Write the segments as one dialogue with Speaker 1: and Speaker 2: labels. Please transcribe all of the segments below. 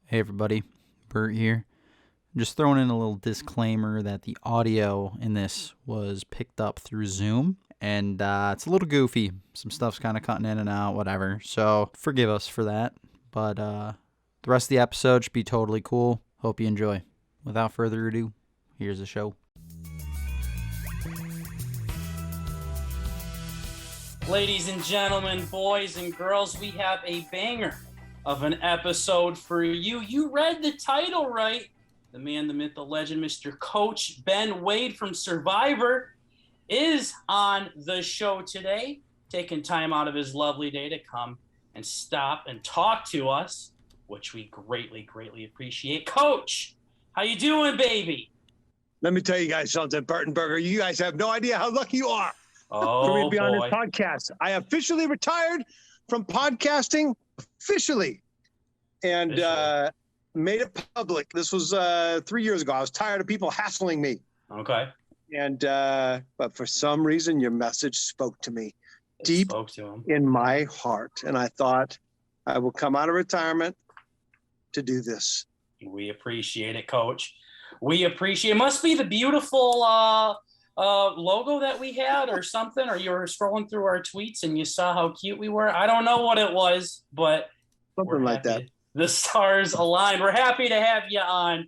Speaker 1: Hey everybody, Bert here. Just throwing in a little disclaimer that the audio in this was picked up through Zoom, and it's a little goofy. Some stuff's kind of cutting in and out, whatever. So forgive us for that. But the rest of the episode should be totally cool. Hope you enjoy. Without further ado, here's the show.
Speaker 2: Ladies and gentlemen, boys and girls, we have a banger of an episode for you. You read the title right. The man, the myth, the legend, Mr. Coach Ben Wade from Survivor is on the show today, taking time out of his lovely day to come and stop and talk to us, which we greatly, greatly appreciate. Coach, how you doing, baby?
Speaker 3: Let me tell you guys something, Burton Burger. You guys have no idea how lucky you are
Speaker 2: for
Speaker 3: me to be on this podcast. I officially retired from podcasting, officially, and made it public. This was 3 years ago. I was tired of people hassling me.
Speaker 2: Okay.
Speaker 3: And but for some reason, your message spoke to me deep in my heart, and I thought I will come out of retirement to do this.
Speaker 2: We appreciate it, Coach. We appreciate it. Must be the beautiful logo that we had or something, or you were scrolling through our tweets and you saw how cute we were. I don't know what it was, but
Speaker 3: something like that.
Speaker 2: The stars aligned. We're happy to have you on,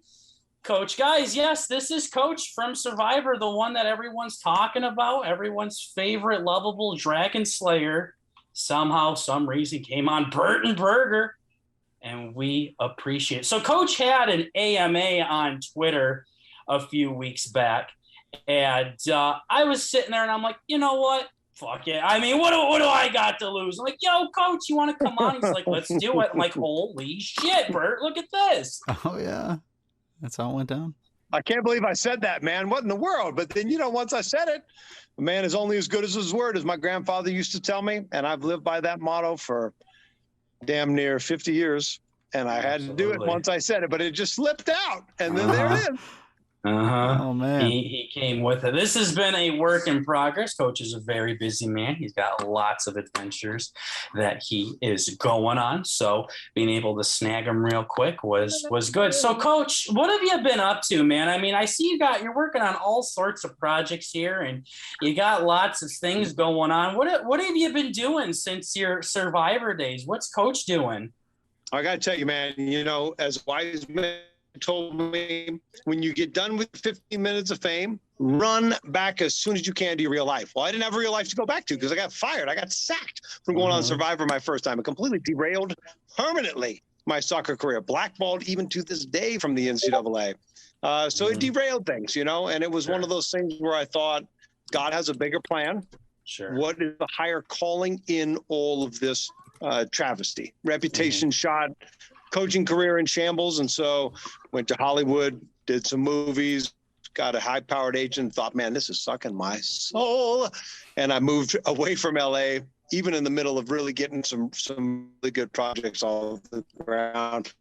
Speaker 2: Coach. Guys, yes, this is Coach from Survivor, the one that everyone's talking about, everyone's favorite lovable dragon slayer. Somehow, some reason came on Burton Burger, and we appreciate it. So Coach had an AMA on Twitter a few weeks back, and I was sitting there and I'm like, you know what? Fuck it. I mean, what do I got to lose? I'm like, yo, Coach, you want to come on? He's like, let's do it. I'm like, holy shit, Bert, look at this.
Speaker 1: Oh, yeah. That's how it went down.
Speaker 3: I can't believe I said that, man. What in the world? But then, once I said it, a man is only as good as his word, as my grandfather used to tell me. And I've lived by that motto for damn near 50 years. And I had to do it once I said it, but it just slipped out. And then there it is.
Speaker 1: Oh, man.
Speaker 2: He came with it. This has been a work in progress. Coach is a very busy man. He's got lots of adventures that he is going on. So being able to snag him real quick was good. So, Coach, what have you been up to, man? I mean, I see you're working on all sorts of projects here, and you got lots of things going on. What have you been doing since your Survivor days? What's Coach doing?
Speaker 3: I got to tell you, man, as wise men told me, when you get done with 15 minutes of fame, run back as soon as you can to your real life. Well, I didn't have a real life to go back to because I got fired. I got sacked from going on Survivor my first time. It completely derailed permanently my soccer career, blackballed even to this day from the NCAA. So it derailed things, and it was one of those things where I thought, God has a bigger plan.
Speaker 2: Sure.
Speaker 3: What is the higher calling in all of this travesty? Reputation shot, coaching career in shambles. And so went to Hollywood, did some movies, got a high-powered agent, thought, man, this is sucking my soul. And I moved away from LA, even in the middle of really getting some really good projects off the ground.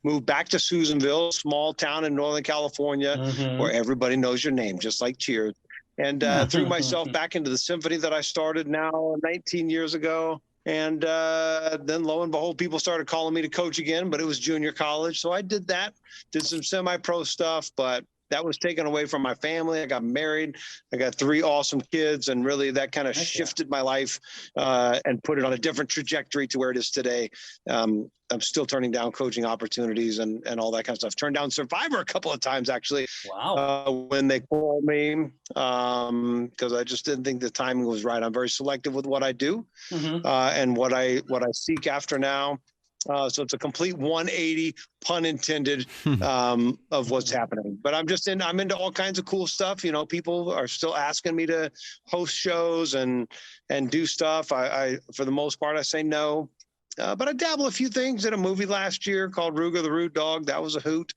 Speaker 3: Moved back to Susanville, small town in Northern California, where everybody knows your name, just like Cheers. And threw myself back into the symphony that I started now 19 years ago. And then lo and behold, people started calling me to coach again, but it was junior college. So I did that, did some semi-pro stuff, but that was taken away from my family. I got married. I got 3 awesome kids. And really that kind of shifted my life and put it on a different trajectory to where it is today. I'm still turning down coaching opportunities and all that kind of stuff. Turned down Survivor a couple of times, actually.
Speaker 2: Wow.
Speaker 3: When they called me, because I just didn't think the timing was right. I'm very selective with what I do and what I seek after now. So it's a complete 180, pun intended, of what's happening. But I'm into all kinds of cool stuff. People are still asking me to host shows and do stuff. I for the most part, I say no. But I dabble a few things. Did a movie last year called Ruger the Rude Dog. That was a hoot.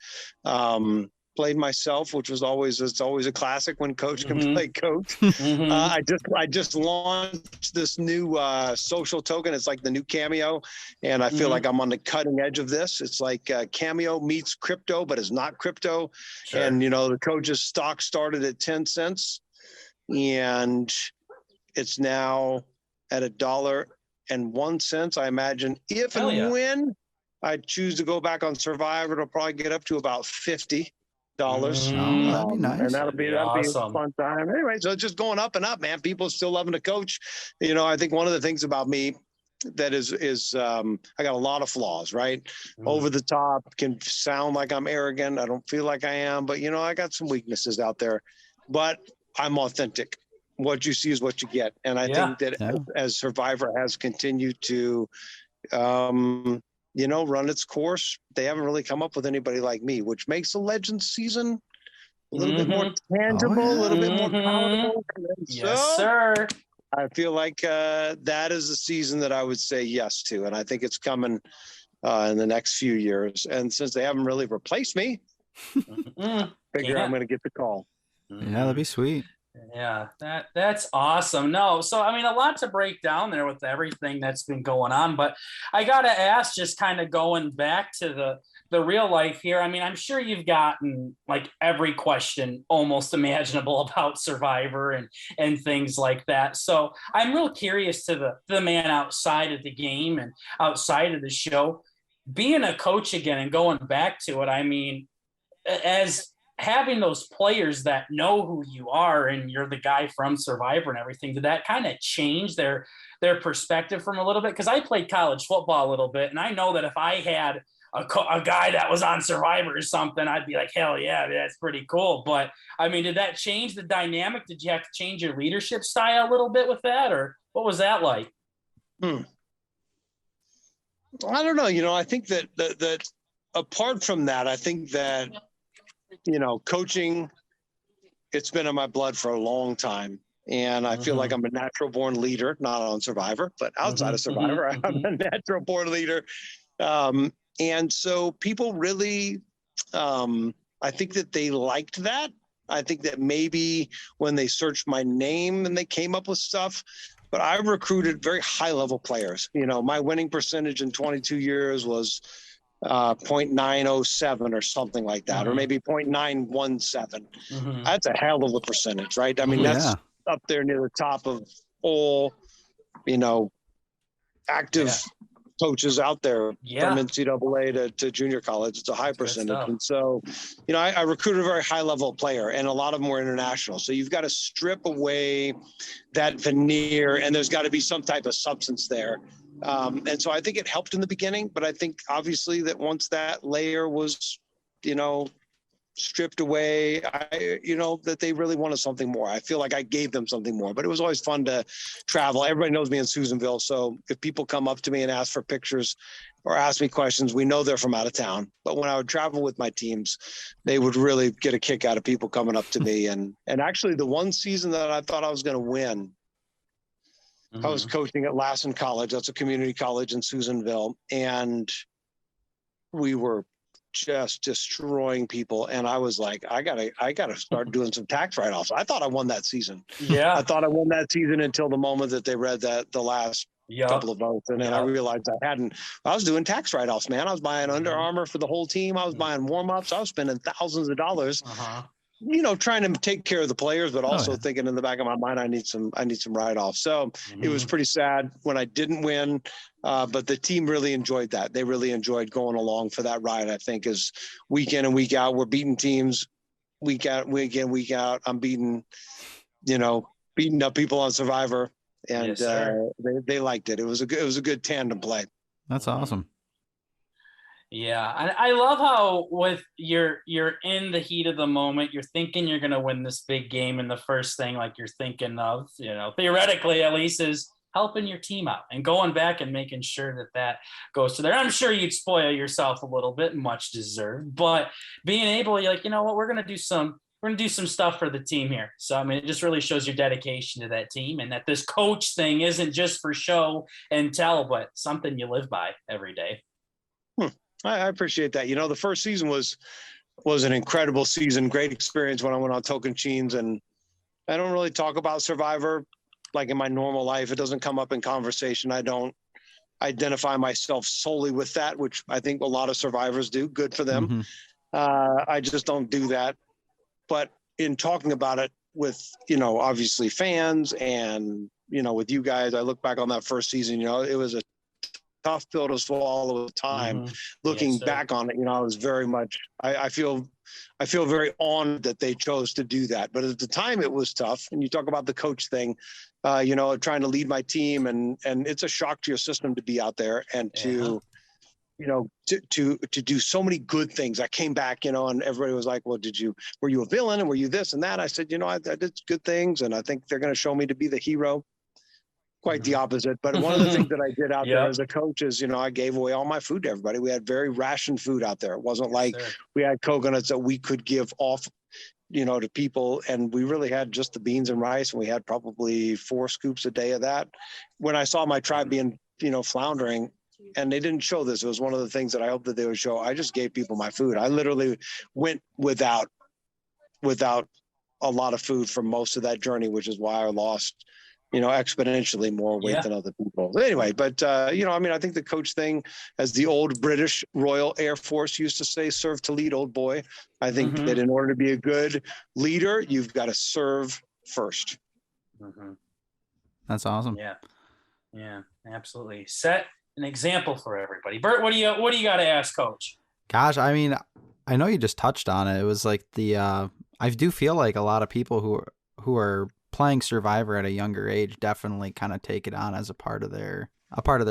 Speaker 3: Played myself, which was always a classic when Coach can play Coach. I just launched this new social token. It's like the new Cameo, and I feel like I'm on the cutting edge of this. It's like Cameo meets crypto, but it's not crypto.
Speaker 2: Sure.
Speaker 3: And the Coach's stock started at 10 cents, and it's now at $1.01. I imagine if and when I choose to go back on Survivor, it'll probably get up to about $50.
Speaker 1: Oh, that'd be nice.
Speaker 3: And that'll be
Speaker 2: awesome.
Speaker 3: a fun time. Anyway, so it's just going up and up, man. People are still loving to coach. You know, I think one of the things about me that is I got a lot of flaws, right? Over the top, can sound like I'm arrogant. I don't feel like I am, but you know, I got some weaknesses out there, but I'm authentic. What you see is what you get. And I think that as Survivor has continued to, you know, run its course, they haven't really come up with anybody like me, which makes the Legends season a little bit more tangible, a little bit more palatable.
Speaker 2: Yes, sir.
Speaker 3: I feel like that is a season that I would say yes to. And I think it's coming in the next few years. And since they haven't really replaced me, figure I'm going to get the call.
Speaker 1: Yeah, that'd be sweet.
Speaker 2: Yeah, that's awesome. No, so I mean, a lot to break down there with everything that's been going on, but I gotta ask, just kind of going back to the real life here. I mean, I'm sure you've gotten like every question almost imaginable about Survivor and things like that. So I'm real curious to the man outside of the game and outside of the show, being a coach again and going back to it. I mean, as having those players that know who you are and you're the guy from Survivor and everything, did that kind of change their perspective from a little bit? Because I played college football a little bit, and I know that if I had a guy that was on Survivor or something, I'd be like, hell yeah, that's pretty cool. But I mean, did that change the dynamic? Did you have to change your leadership style a little bit with that, or what was that like?
Speaker 3: I don't know. You know, I think that apart from that, I think that, you know, coaching, it's been in my blood for a long time. And I feel like I'm a natural born leader, not on Survivor, but outside of Survivor, I'm a natural born leader. And so people really, I think that they liked that. I think that maybe when they searched my name and they came up with stuff, but I recruited very high level players. You know, my winning percentage in 22 years was 0.907 or something like that, or maybe 0.917. That's a hell of a percentage, right? I mean, that's up there near the top of all, you know, active coaches out there from NCAA to junior college. It's a high percentage. And so, you know, I recruited a very high level player, and a lot of them were international. So you've got to strip away that veneer, and there's got to be some type of substance there. And so I think it helped in the beginning, but I think obviously that once that layer was, you know, stripped away, you know, that they really wanted something more. I feel like I gave them something more, but it was always fun to travel. Everybody knows me in Susanville. So if people come up to me and ask for pictures or ask me questions, we know they're from out of town. But when I would travel with my teams, they would really get a kick out of people coming up to me. And actually the one season that I thought I was going to win, I was coaching at Lassen College. That's a community college in Susanville. And we were just destroying people. And I was like, I gotta start doing some tax write-offs. I thought I won that season. I thought I won that season until the moment that they read the last couple of votes. And then I realized I was doing tax write-offs, man. I was buying Under Armour for the whole team. I was buying warm-ups. I was spending thousands of dollars. You know, trying to take care of the players, but also thinking in the back of my mind, I need some write-offs. So it was pretty sad when I didn't win, but the team really enjoyed that. They really enjoyed going along for that ride. I think is week in and week out, we're beating teams week out, week in, week out. I'm beating up people on Survivor, and they liked it. It was a good tandem play.
Speaker 1: That's awesome.
Speaker 2: Yeah, and I love how with you're in the heat of the moment, you're thinking you're going to win this big game, and the first thing like you're thinking of, you know, theoretically at least, is helping your team out and going back and making sure that goes to there. I'm sure you'd spoil yourself a little bit, much deserved, but being able, you're like, you know what, we're going to do some stuff for the team here. So I mean, it just really shows your dedication to that team, and that this coach thing isn't just for show and tell, but something you live by every day.
Speaker 3: I appreciate that. You know, the first season was an incredible season, great experience when I went on Tocantins, and I don't really talk about Survivor like in my normal life. It doesn't come up in conversation. I don't identify myself solely with that, which I think a lot of survivors do. Good for them. I just don't do that. But in talking about it with, you know, obviously fans and, you know, with you guys, I look back on that first season, you know, it was a tough pill to swallow at the time. Looking back on it, I was very much, I feel very honored that they chose to do that. But at the time it was tough. And you talk about the coach thing, trying to lead my team, and it's a shock to your system to be out there and to do so many good things. I came back, and everybody was like, well, were you a villain? And were you this and that? I said, I did good things. And I think they're going to show me to be the hero. Quite the opposite. But one of the things that I did out there as a coach is, I gave away all my food to everybody. We had very rationed food out there. It wasn't like we had coconuts that we could give off, to people. And we really had just the beans and rice. And we had probably 4 scoops a day of that. When I saw my tribe being, floundering, and they didn't show this, it was one of the things that I hoped that they would show. I just gave people my food. I literally went without a lot of food for most of that journey, which is why I lost exponentially more weight than other people. Anyway, but, I think the coach thing, as the old British Royal Air Force used to say, serve to lead, old boy. I think that in order to be a good leader, you've got to serve first.
Speaker 1: That's awesome.
Speaker 2: Yeah, absolutely. Set an example for everybody. Bert, what do you got to ask Coach?
Speaker 1: Gosh, I mean, I know you just touched on it. It was like I do feel like a lot of people who are playing Survivor at a younger age definitely kind of take it on as a part of their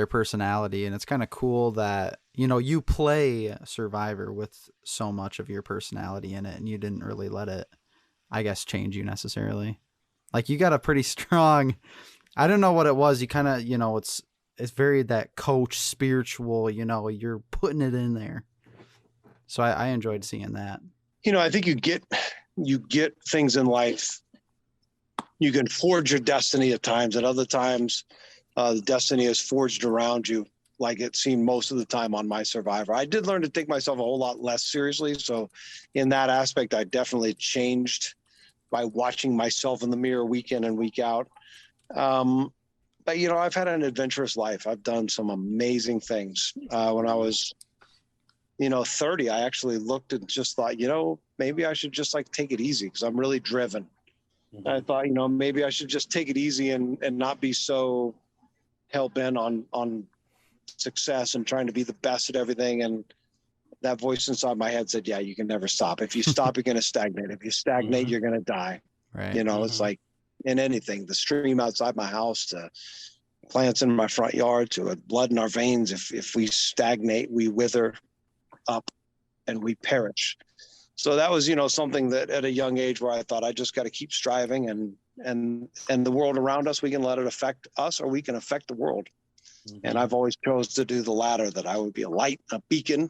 Speaker 1: personality. And it's kind of cool that, you play Survivor with so much of your personality in it, and you didn't really let it, I guess, change you necessarily. Like, you got a pretty strong, I don't know what it was. You kind of, it's very that coach spiritual, you're putting it in there. So I enjoyed seeing that.
Speaker 3: I think you get things in life. You can forge your destiny at times, and other times the destiny is forged around you, like it seemed most of the time on my Survivor. I did learn to take myself a whole lot less seriously. So in that aspect, I definitely changed by watching myself in the mirror week in and week out. But, I've had an adventurous life. I've done some amazing things. When I was, 30, I actually looked and just thought, maybe I should just take it easy, because I'm really driven. I thought, maybe I should just take it easy and not be so hell-bent on success and trying to be the best at everything. And that voice inside my head said, yeah, you can never stop. If you stop, you're going to stagnate. If you stagnate, you're going to die.
Speaker 1: Right.
Speaker 3: It's like in anything, the stream outside my house, to plants in my front yard, to blood in our veins. If we stagnate, we wither up and we perish. So that was, something that at a young age where I thought I just got to keep striving, and the world around us, we can let it affect us, or we can affect the world. And I've always chose to do the latter, that I would be a light, a beacon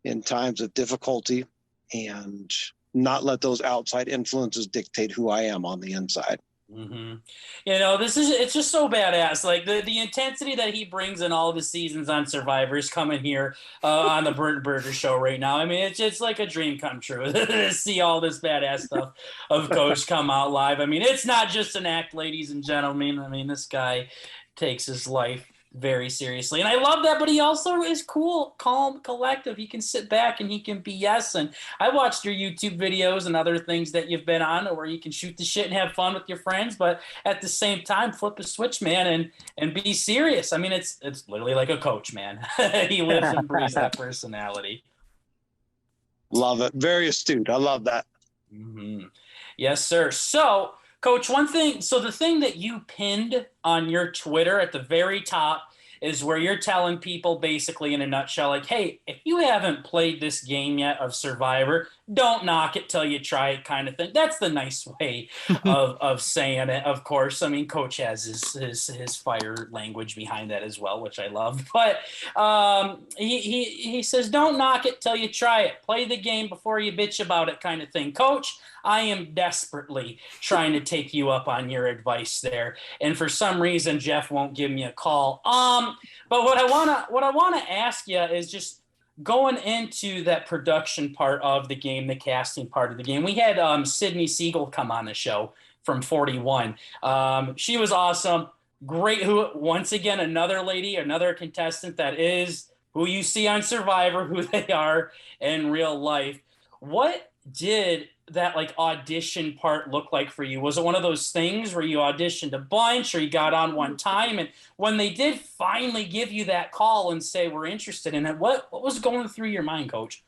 Speaker 3: in times of difficulty, and not let those outside influences dictate who I am on the inside.
Speaker 2: It's just so badass. Like the intensity that he brings in all of his seasons on Survivor is coming here on the Bert Burger Show right now. I mean, it's like a dream come true to see all this badass stuff of Coach come out live. I mean, it's not just an act, ladies and gentlemen. I mean, this guy takes his life very seriously, and I love that. But he also is cool, calm, collective. He can sit back and he can BS. And I watched your YouTube videos and other things that you've been on, where you can shoot the shit and have fun with your friends, but at the same time flip a switch, man, and be serious. I mean, it's literally like a coach, man. He lives and breathes that personality.
Speaker 3: Love it. Very astute. I love that.
Speaker 2: Yes, sir. So, Coach, the thing that you pinned on your Twitter at the very top is where you're telling people basically in a nutshell, like, hey, if you haven't played this game yet of Survivor, don't knock it till you try it, kind of thing. That's the nice way of saying it, of course. I mean, Coach has his fire language behind that as well, which I love. But he says, don't knock it till you try it. Play the game before you bitch about it, kind of thing. Coach, I am desperately trying to take you up on your advice there, and for some reason Jeff won't give me a call. But what I wanna ask you is just going into that production part of the game, the casting part of the game. We had Sydney Siegel come on the show from 41. She was awesome, great. Who once again, another contestant that is who you see on Survivor, who they are in real life. What did that like audition part look like for you? Was it one of those things where you auditioned a bunch or you got on one time? And when they did finally give you that call and say, we're interested in it, what was going through your mind, Coach?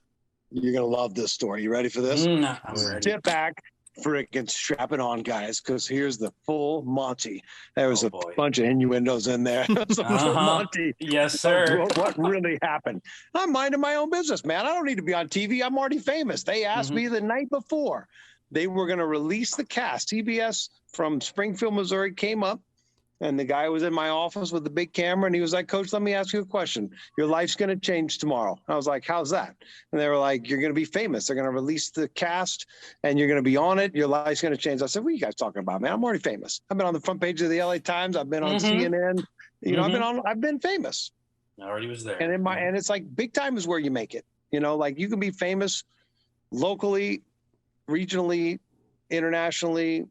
Speaker 3: You're going to love this story. You ready for this?
Speaker 2: I'm ready.
Speaker 3: Sit back, freaking strap it on, guys, because here's the full Monty. There was bunch of innuendos in there. Full Monty.
Speaker 2: Yes, sir.
Speaker 3: What really happened? I'm minding my own business, man. I don't need to be on TV. I'm already famous. They asked me the night before. They were going to release the cast. CBS from Springfield, Missouri came up, and the guy was in my office with the big camera, and he was like, Coach, let me ask you a question. Your life's going to change tomorrow. And I was like, how's that? And they were like, you're going to be famous. They're going to release the cast, and you're going to be on it. Your life's going to change. I said, what are you guys talking about, man? I'm already famous. I've been on the front page of the LA Times. I've been on CNN. You know, I've been famous.
Speaker 2: I already was there.
Speaker 3: And and it's like big time is where you make it. You know, like you can be famous locally, regionally, internationally.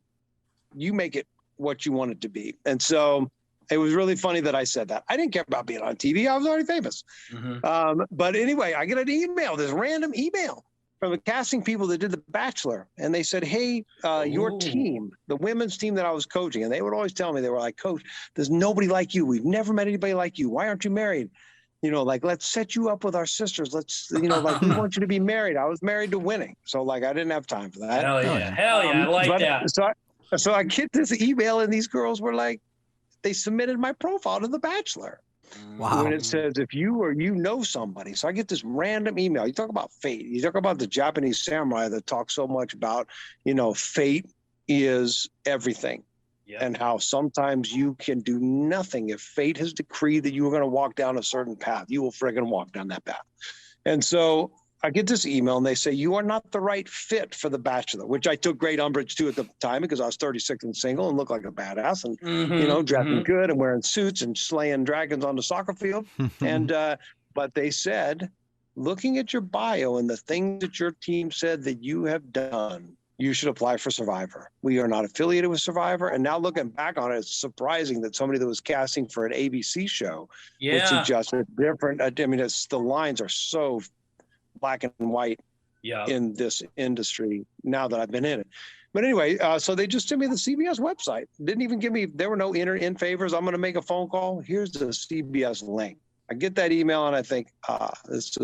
Speaker 3: You make it what you want it to be. And so it was really funny that I said that. I didn't care about being on TV. I was already famous. But anyway, I get an email, this random email from the casting people that did The Bachelor. And they said, hey, your team, the women's team that I was coaching, and they would always tell me, they were like, Coach, there's nobody like you. We've never met anybody like you. Why aren't you married? You know, like, let's set you up with our sisters. Let's, you know, like, we want you to be married. I was married to winning. So, like, I didn't have time for that.
Speaker 2: Hell yeah. Hell yeah. I like that.
Speaker 3: So I get this email, and these girls were like, they submitted my profile to The Bachelor.
Speaker 1: Wow.
Speaker 3: When it says, if you or you know somebody. So I get this random email. You talk about fate. You talk about the Japanese samurai that talk so much about, you know, fate is everything. Yep. And how sometimes you can do nothing. If fate has decreed that you are going to walk down a certain path, you will friggin' walk down that path. And so I get this email, and they say, you are not the right fit for The Bachelor, which I took great umbrage to at the time because I was 36 and single and looked like a badass and, you know, dressing good and wearing suits and slaying dragons on the soccer field. And, but they said, looking at your bio and the things that your team said that you have done, you should apply for Survivor. We are not affiliated with Survivor. And now looking back on it, it's surprising that somebody that was casting for an ABC show would suggest a different, I mean, the lines are so black and white in this industry now that I've been in it. But anyway, so they just sent me the CBS website. Didn't even give me, there were no in favors. I'm going to make a phone call. Here's the CBS link. I get that email and I think, this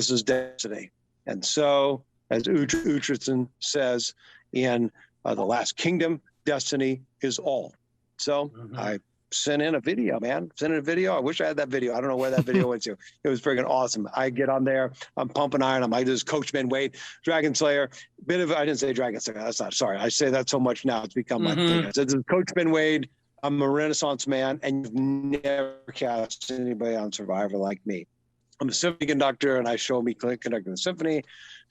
Speaker 3: is destiny. And so, as Uhtred says in The Last Kingdom, destiny is all. So I sent in a video, man. Sent in a video. I wish I had that video. I don't know where that video went to. It was freaking awesome. I get on there. I'm pumping iron. I'm like, this is Coach Ben Wade, Dragon Slayer. I didn't say Dragon Slayer. That's not, sorry. I say that so much now. It's become my thing. I said, this is Coach Ben Wade. I'm a Renaissance man, and you've never cast anybody on Survivor like me. I'm a symphony conductor, and I show me conducting the symphony.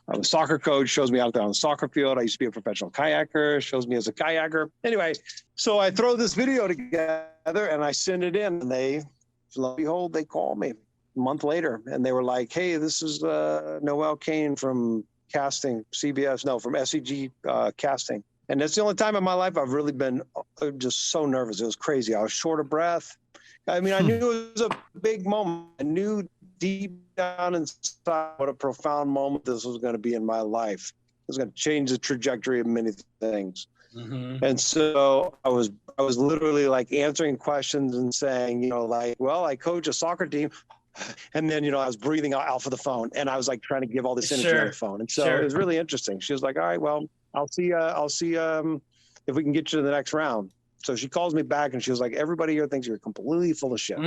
Speaker 3: I'm a soccer coach, shows me out there on the soccer field. I used to be a professional kayaker, shows me as a kayaker. Anyway, so I throw this video together and I send it in, and they, lo and behold, they call me a month later, and they were like, hey, this is Noel Kane from casting, from SEG casting. And that's the only time in my life I've really been just so nervous. It was crazy. I was short of breath. I mean, I knew it was a big moment. I knew deep down inside what a profound moment this was going to be in my life. It was going to change the trajectory of many things. And so I was literally like answering questions and saying, you know, like, well, I coach a soccer team. And then, you know, I was breathing out for the phone, and I was like trying to give all this energy on the phone. And so it was really interesting. She was like, all right, well, I'll see if we can get you to the next round. So she calls me back and she was like, everybody here thinks you're completely full of shit.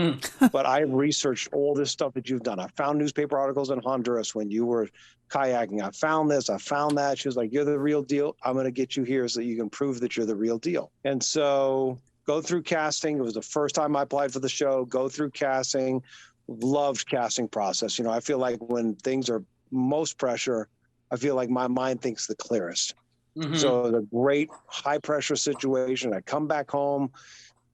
Speaker 3: But I've researched all this stuff that you've done. I found newspaper articles in Honduras when you were kayaking. I found this, I found that. She was like, you're the real deal. I'm going to get you here so that you can prove that you're the real deal. And so go through casting. It was the first time I applied for the show. Go through casting. Loved casting process. You know, I feel like when things are most pressure, I feel like my mind thinks the clearest. So the great high pressure situation. I come back home.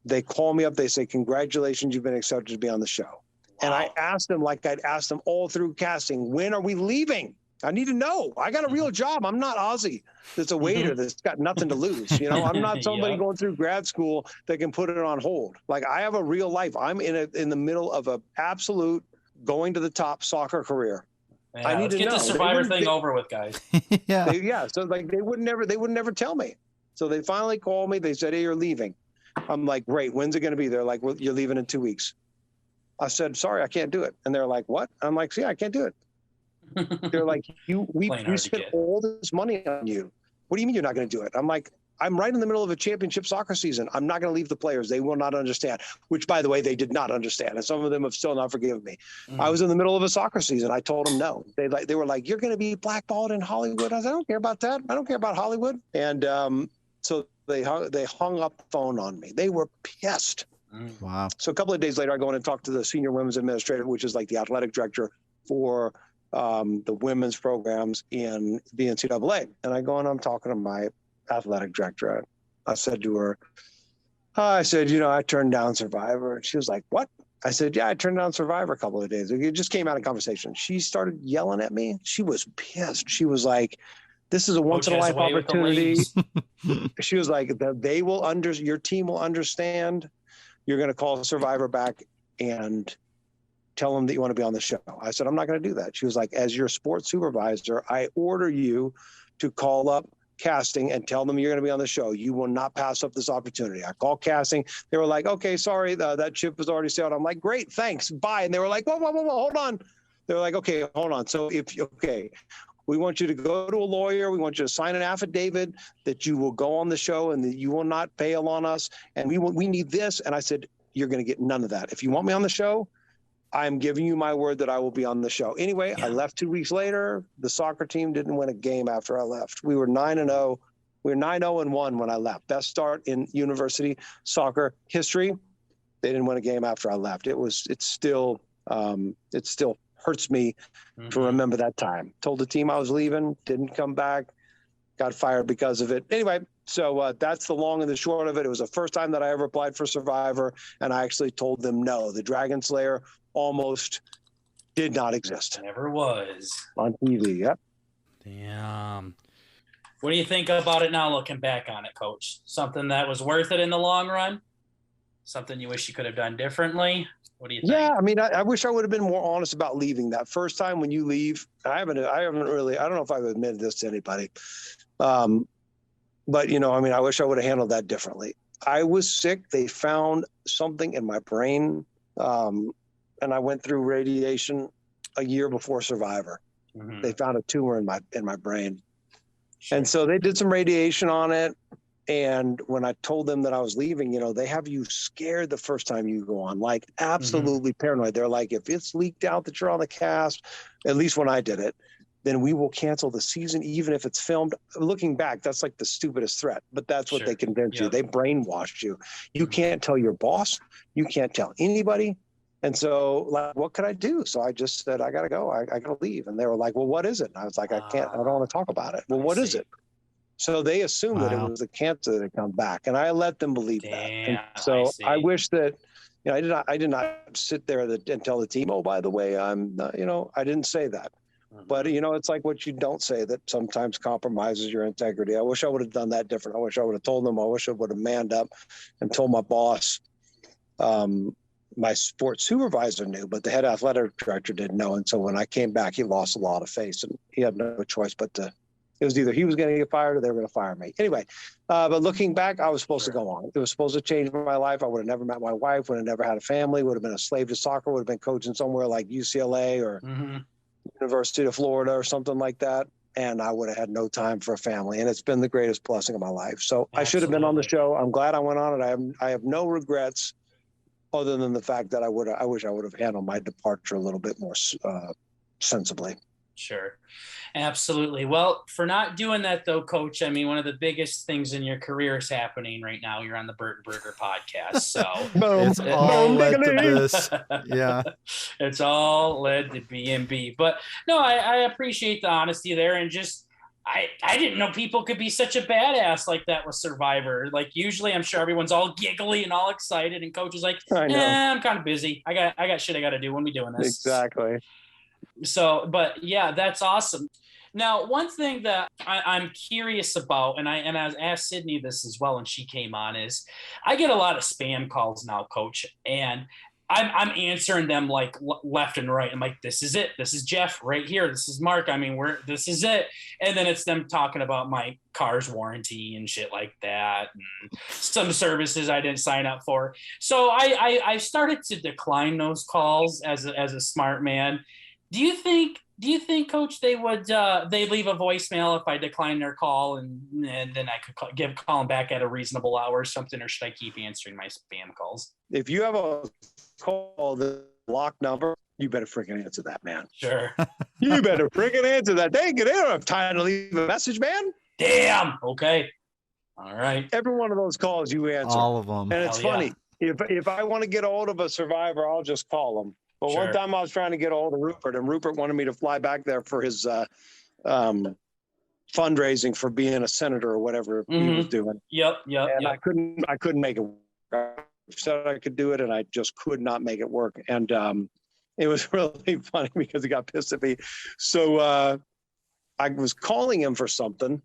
Speaker 3: They call me up. They say, congratulations, you've been accepted to be on the show. And I asked them, like I'd asked them all through casting, when are we leaving? I need to know. I got a real job. I'm not Ozzy. That's a waiter that's got nothing to lose. You know, I'm not somebody going through grad school that can put it on hold. Like, I have a real life. I'm in the middle of a absolute going to the top soccer career.
Speaker 2: Yeah,
Speaker 3: I need
Speaker 2: let's
Speaker 3: to
Speaker 2: get
Speaker 3: know.
Speaker 2: the Survivor thing over with, guys.
Speaker 1: Yeah.
Speaker 3: So like they would never tell me. So they finally called me. They said, "Hey, you're leaving." I'm like, "Great. When's it going to be?" They're like, "Well, you're leaving in 2 weeks." I said, "Sorry, I can't do it." And they're like, "What?" I'm like, "Yeah, I can't do it." They're like, we
Speaker 2: Plain hard to
Speaker 3: spent
Speaker 2: get.
Speaker 3: all this money on you. What do you mean you're not going to do it? I'm like, I'm right in the middle of a championship soccer season. I'm not going to leave the players. They will not understand, which, by the way, they did not understand. And some of them have still not forgiven me. I was in the middle of a soccer season. I told them no. They were like, "You're going to be blackballed in Hollywood." I said, "I don't care about that. I don't care about Hollywood." And so they hung up the phone on me. They were pissed.
Speaker 1: Wow.
Speaker 3: So a couple of days later, I go in and talk to the senior women's administrator, which is like the athletic director for the women's programs in the NCAA. And I go and I'm talking to my athletic director. I said to her, I turned down Survivor. And she was like, "What?" I said, "Yeah, I turned down Survivor a couple of days ago." It just came out of conversation. She started yelling at me. She was pissed. She was like, "This is a once in a life opportunity." She was like, your team will understand. You're going to call Survivor back and tell them that you want to be on the show. I said, "I'm not going to do that." She was like, "As your sports supervisor, I order you to call up casting and tell them you're going to be on the show. You will not pass up this opportunity." I called casting. They were like, "Okay, sorry, that ship was already sailed." I'm like, "Great, thanks, bye." And they were like, whoa, hold on. They were like, "Okay, hold on. So we want you to go to a lawyer. We want you to sign an affidavit that you will go on the show and that you will not bail on us. And we need this." And I said, "You're going to get none of that. If you want me on the show, I'm giving you my word that I will be on the show." Anyway, I left 2 weeks later. The soccer team didn't win a game after I left. We were 9-0. We were 9-0-1 when I left. Best start in university soccer history. They didn't win a game after I left. It still hurts me to remember that time. Told the team I was leaving, didn't come back, got fired because of it. Anyway, so that's the long and the short of it. It was the first time that I ever applied for Survivor, and I actually told them no. The Dragon Slayer almost did not exist.
Speaker 2: Never was.
Speaker 3: On TV, yep.
Speaker 1: Damn.
Speaker 2: What do you think about it now, looking back on it, Coach? Something that was worth it in the long run? Something you wish you could have done differently? What do you think?
Speaker 3: Yeah, I mean, I wish I would have been more honest about leaving. That first time when you leave, I haven't really, I don't know if I've admitted this to anybody. But, I wish I would have handled that differently. I was sick. They found something in my brain. And I went through radiation a year before Survivor. They found a tumor in my brain. Sure. And so they did some radiation on it. And when I told them that I was leaving, they have you scared the first time you go on, like absolutely paranoid. They're like, if it's leaked out that you're on the cast, at least when I did it, then we will cancel the season, even if it's filmed. Looking back, that's like the stupidest threat, but that's what they convinced you. They brainwashed you. You can't tell your boss. You can't tell anybody. And so, like, what could I do? So I just said, I got to go. I got to leave. And they were like, "Well, what is it?" And I was like, I don't want to talk about it. "Well, what is it?" So they assumed that it was the cancer that had come back. And I let them believe that. And so I wish that, I did not sit there and tell the team, "Oh, by the way, I'm, I didn't say that." But, it's like what you don't say that sometimes compromises your integrity. I wish I would have done that different. I wish I would have told them. I wish I would have manned up and told my boss. My sports supervisor knew, but the head athletic director didn't know. And so when I came back, he lost a lot of face, and he had no choice but to. It was either he was going to get fired or they were going to fire me. Anyway, but looking back, I was supposed to go on. It was supposed to change my life. I would have never met my wife, would have never had a family, would have been a slave to soccer, would have been coaching somewhere like UCLA or University of Florida or something like that. And I would have had no time for a family. And it's been the greatest blessing of my life. So I should have been on the show. I'm glad I went on it. I have no regrets other than the fact that I wish I would have handled my departure a little bit more sensibly.
Speaker 2: Sure. Absolutely. Well, for not doing that though, Coach, I mean, one of the biggest things in your career is happening right now. You're on the Burt and Burger podcast. So
Speaker 1: it's all led to this. Yeah.
Speaker 2: It's all led to B&B. But no, I appreciate the honesty there. And just, I didn't know people could be such a badass like that with Survivor. Like usually I'm sure everyone's all giggly and all excited and Coach is like, I'm kind of busy. I got shit I got to do when we doing this.
Speaker 3: Exactly.
Speaker 2: So, but yeah, that's awesome. Now, one thing that I'm curious about, and I asked Sydney this as well when she came on, is I get a lot of spam calls now, Coach, and I'm answering them like left and right. I'm like, this is it. This is Jeff right here. This is Mark. I mean, this is it. And then it's them talking about my car's warranty and shit like that, and some services I didn't sign up for. So I started to decline those calls as a smart man. Do you think, Coach, they would they leave a voicemail if I decline their call, and then I could call them back at a reasonable hour or something, or should I keep answering my spam calls?
Speaker 3: If you have a call the locked number, you better freaking answer that, man.
Speaker 2: Sure.
Speaker 3: You better freaking answer that. They don't have time to leave a message, man.
Speaker 2: Damn. Okay. All right.
Speaker 3: Every one of those calls you answer.
Speaker 1: All of them.
Speaker 3: And it's
Speaker 2: Hell
Speaker 3: funny.
Speaker 2: yeah.
Speaker 3: If I want to get a hold of a survivor, I'll just call them. But
Speaker 2: Sure.
Speaker 3: one time I was trying to get a hold of Rupert, and Rupert wanted me to fly back there for his fundraising for being a senator or whatever he was doing.
Speaker 2: Yep.
Speaker 3: And I couldn't make it work. I said I could do it, and I just could not make it work. And it was really funny because he got pissed at me. So I was calling him for something,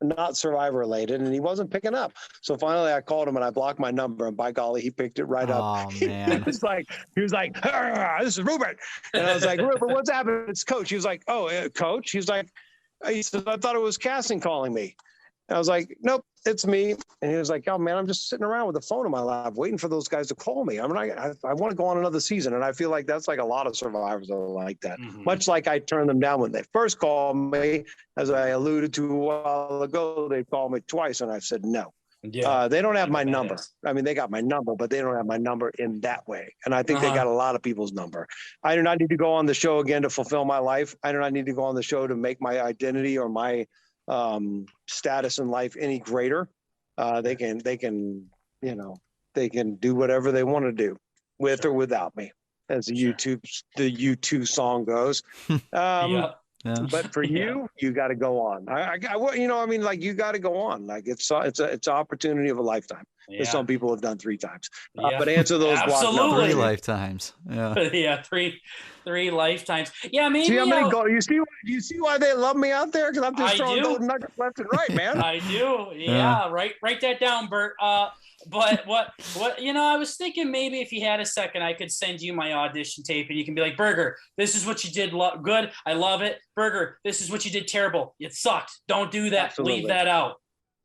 Speaker 3: not survivor related, and he wasn't picking up. So finally I called him and I blocked my number, and by golly, he picked it right up.
Speaker 1: Oh man.
Speaker 3: He was like, this is Rupert. And I was like, Rupert, what's happening? It's Coach. He was like, oh, Coach. He said, I thought it was Casting calling me. And I was like, nope, it's me. And he was like, oh man, I'm just sitting around with the phone in my lap waiting for those guys to call me. I mean, I want to go on another season. And I feel like that's like a lot of survivors are like that. Much like I turned them down when they first called me, as I alluded to a while ago, they called me twice and I said no.
Speaker 2: Yeah.
Speaker 3: They don't have my number. I mean, they got my number, but they don't have my number in that way. And I think they got a lot of people's number. I do not need to go on the show again to fulfill my life. I do not need to go on the show to make my identity or my status in life any greater. They can do whatever they want to do with or without me, as the U2 song goes.
Speaker 1: Yeah.
Speaker 3: But for you got to go on. You got to go on. Like it's an opportunity of a lifetime. That some people have done 3 times. But answer those
Speaker 2: absolutely
Speaker 1: 3 lifetimes. Yeah.
Speaker 2: Yeah, three lifetimes. Yeah, maybe.
Speaker 3: See how many goals? You see why they love me out there? Because I'm just throwing golden nuggets left and right, man.
Speaker 2: I do. Yeah. Write that down, Bert. But what I was thinking, maybe if you had a second, I could send you my audition tape and you can be like, Burger, this is what you did good. I love it. Burger, this is what you did terrible. It sucked. Don't do that.
Speaker 3: Absolutely.
Speaker 2: Leave that out.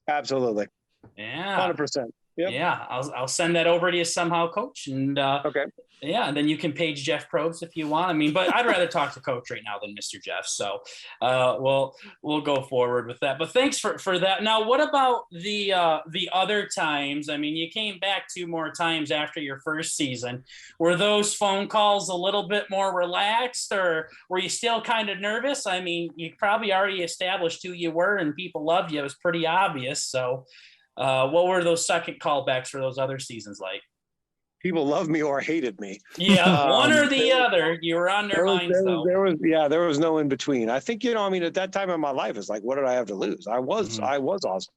Speaker 3: Absolutely.
Speaker 2: Yeah.
Speaker 3: 100%. Yep.
Speaker 2: Yeah. I'll send that over to you somehow, Coach. And
Speaker 3: okay.
Speaker 2: Yeah, and then you can page Jeff Probst if you want. I mean, but I'd rather talk to Coach right now than Mr. Jeff. So we'll go forward with that. But thanks for that. Now, what about the other times? I mean, you came back 2 more times after your first season. Were those phone calls a little bit more relaxed, or were you still kind of nervous? I mean, you probably already established who you were and people loved you. It was pretty obvious. So what were those second callbacks for those other seasons like?
Speaker 3: People loved me or hated me.
Speaker 2: Yeah, one or the other. You were on their minds, though.
Speaker 3: There was no in between. I think, at that time in my life, it's like, what did I have to lose? I was awesome.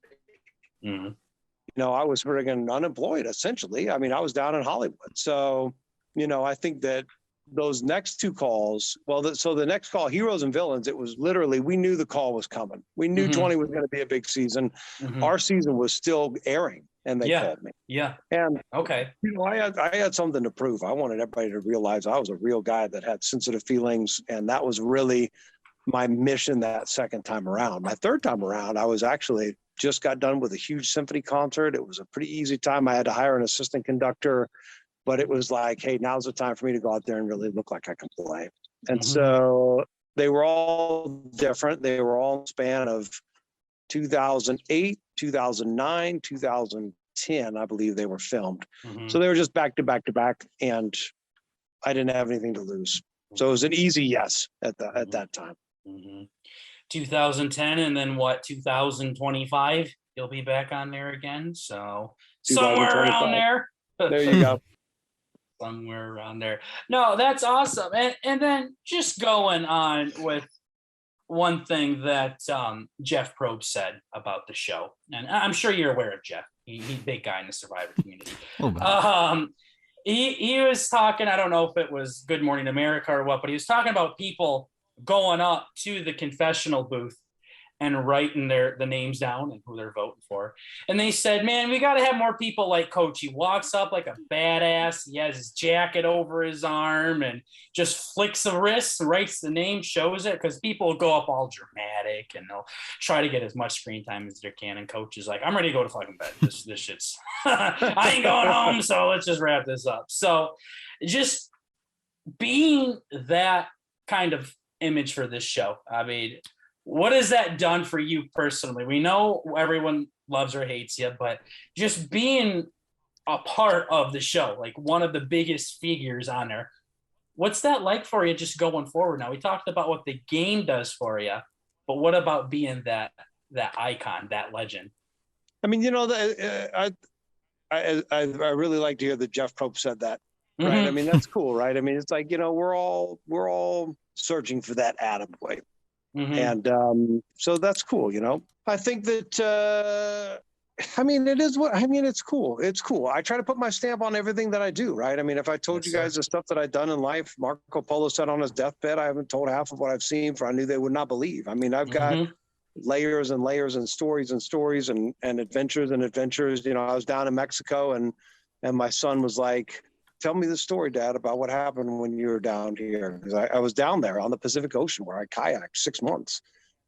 Speaker 3: Mm-hmm. I was friggin' unemployed, essentially. I mean, I was down in Hollywood. So, I think that those next 2 calls, so the next call, Heroes and Villains, it was literally, we knew the call was coming. We knew 20 was going to be a big season. Mm-hmm. Our season was still airing. And they called me.
Speaker 2: Yeah.
Speaker 3: And
Speaker 2: okay.
Speaker 3: I had something to prove. I wanted everybody to realize I was a real guy that had sensitive feelings, and that was really my mission that second time around. My third time around, I was actually just got done with a huge symphony concert. It was a pretty easy time. I had to hire an assistant conductor, but it was like, hey, now's the time for me to go out there and really look like I can play. And so they were all different. They were all in the span of 2008, 2009, 2010, I believe they were filmed. Mm-hmm. So they were just back to back to back, and I didn't have anything to lose. So it was an easy yes at that time.
Speaker 2: Mm-hmm. 2010, and then what, 2025, you'll be back on there again. So somewhere around there.
Speaker 3: There you go.
Speaker 2: Somewhere around there. No, that's awesome. And then just going on with one thing that Jeff Probst said about the show, and I'm sure you're aware of Jeff. He's a big guy in the Survivor community. He was talking, I don't know if it was Good Morning America or what, but he was talking about people going up to the confessional booth and writing the names down and who they're voting for. And they said, man, we got to have more people like Coach. He walks up like a badass. He has his jacket over his arm and just flicks the wrist, writes the name, shows it, because people will go up all dramatic and they'll try to get as much screen time as they can. And Coach is like, I'm ready to go to fucking bed. This shit's, I ain't going home. So let's just wrap this up. So just being that kind of image for this show, I mean, what has that done for you personally? We know everyone loves or hates you, but just being a part of the show, like one of the biggest figures on there, what's that like for you just going forward? Now, we talked about what the game does for you, but what about being that icon, that legend?
Speaker 3: I mean, you know, I really like to hear that Jeff Probst said that, right?
Speaker 2: Mm-hmm.
Speaker 3: I mean, that's cool, right? I mean, it's like, you know, we're all searching for that Adam way.
Speaker 2: Mm-hmm.
Speaker 3: And so that's cool, you know. I think that I mean, it's cool. It's cool. I try to put my stamp on everything that I do, right? I mean, if I told you guys the stuff that I've done in life, Marco Polo said on his deathbed, I haven't told half of what I've seen, for I knew they would not believe. I mean, I've got layers and layers and stories and adventures and adventures. You know, I was down in Mexico and my son was like, tell me the story, Dad, about what happened when you were down here. Because I was down there on the Pacific Ocean where I kayaked 6 months.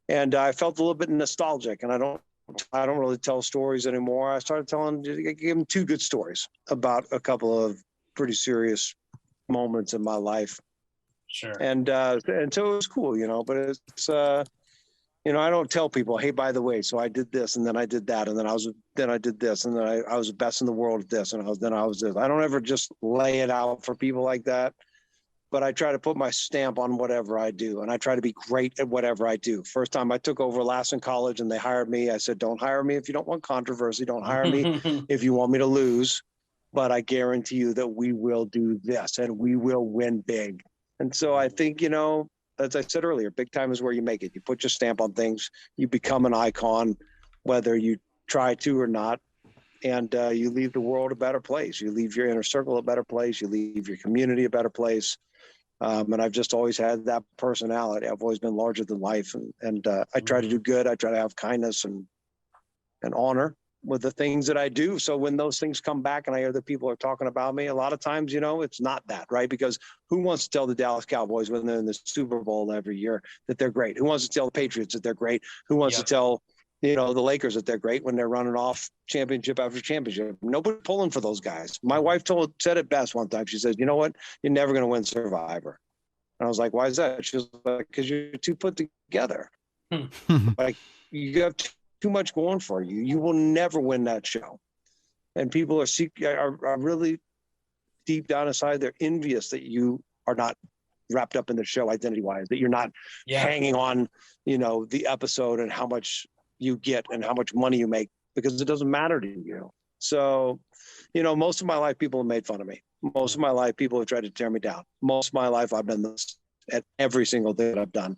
Speaker 3: And I felt a little bit nostalgic, and I don't really tell stories anymore. I started give him 2 good stories about a couple of pretty serious moments in my life.
Speaker 2: Sure.
Speaker 3: And so it was cool, you know, but it's, you know, I don't tell people, hey, by the way, so I did this and then I did that. And then I did this and then I was the best in the world at this. And I was this. I don't ever just lay it out for people like that. But I try to put my stamp on whatever I do. And I try to be great at whatever I do. First time I took over Lassen College and they hired me, I said, don't hire me if you don't want controversy. Don't hire me if you want me to lose. But I guarantee you that we will do this and we will win big. And so I think, you know, as I said earlier, big time is where you make it. You put your stamp on things. You become an icon, whether you try to or not. And you leave the world a better place. You leave your inner circle a better place. You leave your community a better place. And I've just always had that personality. I've always been larger than life. And I try to do good. I try to have kindness and honor with the things that I do. So when those things come back and I hear that people are talking about me, a lot of times, you know, it's not that, right? Because who wants to tell the Dallas Cowboys when they're in the Super Bowl every year that they're great? Who wants to tell the Patriots that they're great? Who wants to tell, you know, the Lakers that they're great when they're running off championship after championship? Nobody pulling for those guys. My wife said it best one time. She says, you know what? You're never going to win Survivor. And I was like, why is that? She was like, because you're too put together. Like, you have too much going for you. You will never win that show. And people are really deep down inside, they're envious that you are not wrapped up in the show identity-wise, that you're not hanging on, you know, the episode and how much you get and how much money you make, because it doesn't matter to you. So, you know, most of my life, people have made fun of me. Most of my life, people have tried to tear me down. Most of my life, I've been this at every single thing that I've done.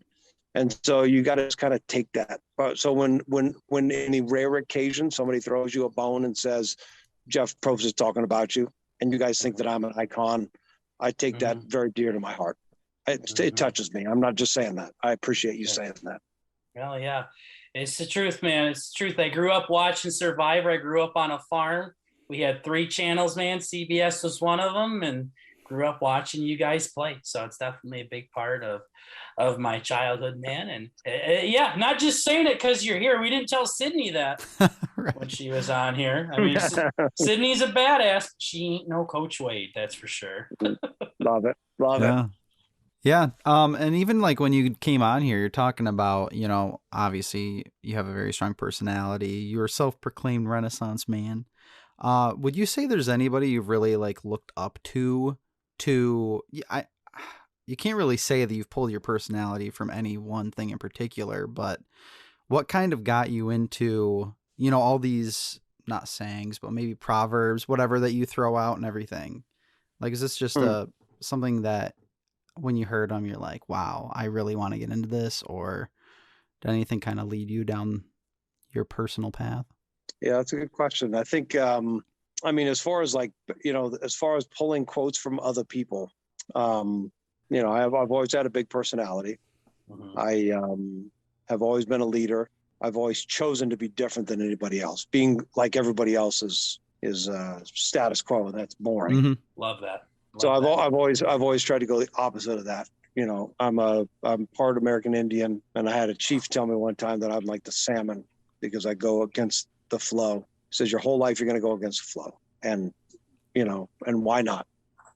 Speaker 3: And so you got to just kind of take that. So when any rare occasion, somebody throws you a bone and says, Jeff Probst is talking about you, and you guys think that I'm an icon, I take that very dear to my heart. It touches me. I'm not just saying that. I appreciate you saying that.
Speaker 2: Well, yeah. It's the truth, man. It's the truth. I grew up watching Survivor. I grew up on a farm. We had 3 channels, man. CBS was one of them, and grew up watching you guys play. So it's definitely a big part of my childhood, man. And yeah, not just saying it because you're here. We didn't tell Sydney that
Speaker 1: Right.
Speaker 2: when she was on here. I mean, Sydney's a badass. She ain't no Coach Wade, that's for sure.
Speaker 3: Love it. Love it.
Speaker 1: Yeah. And even like when you came on here, you're talking about, you know, obviously you have a very strong personality. You're a self-proclaimed Renaissance man. Would you say there's anybody you've really like looked up to you can't really say that you've pulled your personality from any one thing in particular, but what kind of got you into, you know, all these, not sayings, but maybe proverbs, whatever that you throw out and everything? Like, is this just something that when you heard them, you're like, wow, I really want to get into this? Or did anything kind of lead you down your personal path?
Speaker 3: Yeah, that's a good question. I think, I mean, as far as like, you know, as far as pulling quotes from other people, you know, I've always had a big personality. I have always been a leader. I've always chosen to be different than anybody else. Being like everybody else is status quo, and that's boring.
Speaker 1: Mm-hmm.
Speaker 2: Love that.
Speaker 3: So I've always tried to go the opposite of that. You know, I'm part American Indian, and I had a chief tell me one time that I'm like the salmon because I go against the flow. He says your whole life you're going to go against the flow, and you know, and why not?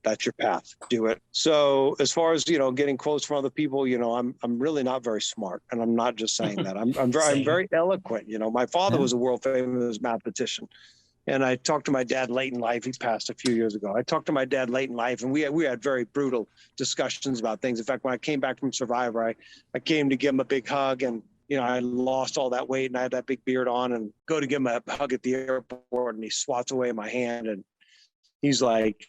Speaker 3: That's your path. Do it. So as far as, you know, getting quotes from other people, you know, I'm really not very smart, and I'm not just saying that. I'm very eloquent. You know, my father was a world famous mathematician. And I talked to my dad late in life. He passed a few years ago. I talked to my dad late in life, and we had very brutal discussions about things. In fact, when I came back from Survivor, I came to give him a big hug, and you know, I lost all that weight and I had that big beard on, and go to give him a hug at the airport, and he swats away my hand, and he's like,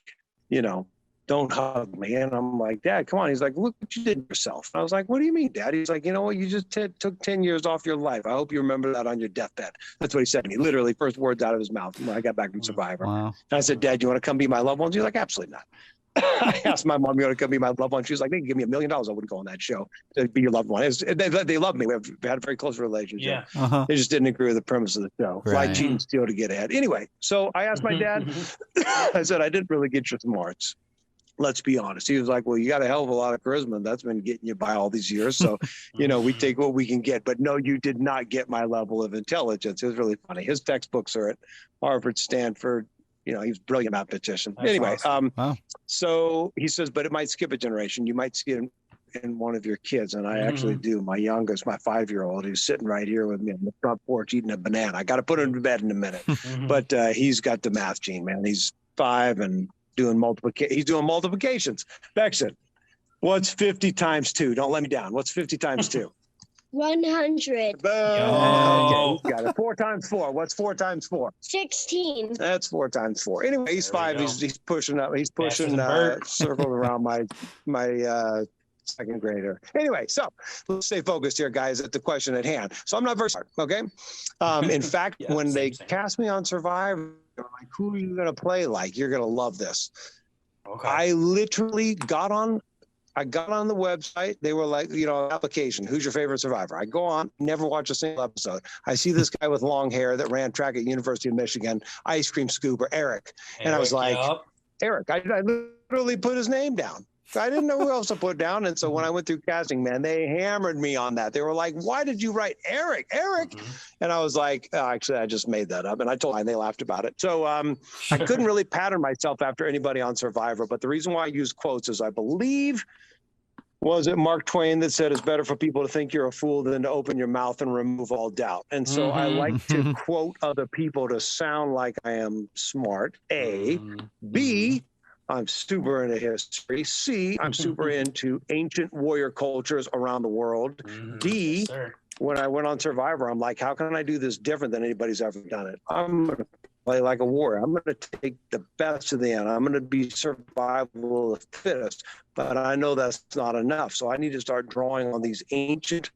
Speaker 3: you know, don't hug me. And I'm like, Dad, come on. He's like, look what you did to yourself. I was like, what do you mean, Dad? He's like, you know what? You just took 10 years off your life. I hope you remember that on your deathbed. That's what he said to me. Literally, first words out of his mouth when I got back from Survivor.
Speaker 1: Wow.
Speaker 3: And I said, Dad, you want to come be my loved ones? He's like, absolutely not. I asked my mom, you want to come be my loved one? She was like, they can give me $1 million. I wouldn't go on that show to be your loved one. They love me. We had a very close relationship.
Speaker 2: Yeah.
Speaker 1: Uh-huh.
Speaker 3: They just didn't agree with the premise of the show.
Speaker 1: Right.
Speaker 3: Fly, cheat, and steal to get ahead. Anyway, so I asked my dad, I said, I didn't really get your smarts. Let's be honest. He was like, well, you got a hell of a lot of charisma, and that's been getting you by all these years. So, you know, we take what we can get. But no, you did not get my level of intelligence. It was really funny. His textbooks are at Harvard, Stanford. You know, he was a brilliant mathematician.
Speaker 2: That's
Speaker 3: anyway,
Speaker 2: awesome.
Speaker 1: Wow.
Speaker 3: So he says, but it might skip a generation. You might see it in one of your kids. And I actually do. My youngest, my 5-year-old, who's sitting right here with me on the front porch eating a banana. I got to put him to bed in a minute. But he's got the math gene, man. He's 5 and doing multiplications. Beckson, what's 50 times 2? Don't let me down. What's 50 times 2?
Speaker 4: 100.
Speaker 3: Boom. Okay, he's got it. 4 times 4. What's 4 times 4?
Speaker 4: 16.
Speaker 3: That's 4 times 4. Anyway, he's
Speaker 2: There we
Speaker 3: 5.
Speaker 2: go.
Speaker 3: He's pushing up. He's
Speaker 2: Faster
Speaker 3: pushing
Speaker 2: than Bert.
Speaker 3: circles around my second grader. Anyway, so let's stay focused here, guys, at the question at hand. So I'm not very smart, okay? In fact,
Speaker 2: Yeah,
Speaker 3: when they
Speaker 2: same.
Speaker 3: cast me on Survivor, they're like, who are you going to play like? You're going to love this.
Speaker 2: Okay.
Speaker 3: I literally got on the website. They were like, you know, application. Who's your favorite Survivor? I go on, never watch a single episode. I see this guy with long hair that ran track at University of Michigan, ice cream scooper, Eric. And I was like,
Speaker 2: yep.
Speaker 3: Eric, I literally put his name down. I didn't know who else to put down. And so when I went through casting, man, they hammered me on that. They were like, why did you write Eric? And I was like, oh, actually, I just made that up. And I told them, and they laughed about it. So I couldn't really pattern myself after anybody on Survivor. But the reason why I use quotes is I believe, was it Mark Twain that said, it's better for people to think you're a fool than to open your mouth and remove all doubt. And so I like to quote other people to sound like I am smart, A. B, I'm super into history. C, I'm super into ancient warrior cultures around the world. D,
Speaker 2: Yes, sir.
Speaker 3: when I went on Survivor, I'm like, how can I do this different than anybody's ever done it? I'm going to play like a warrior. I'm going to take the best to the end. I'm going to be survival of the fittest. But I know that's not enough. So I need to start drawing on these ancient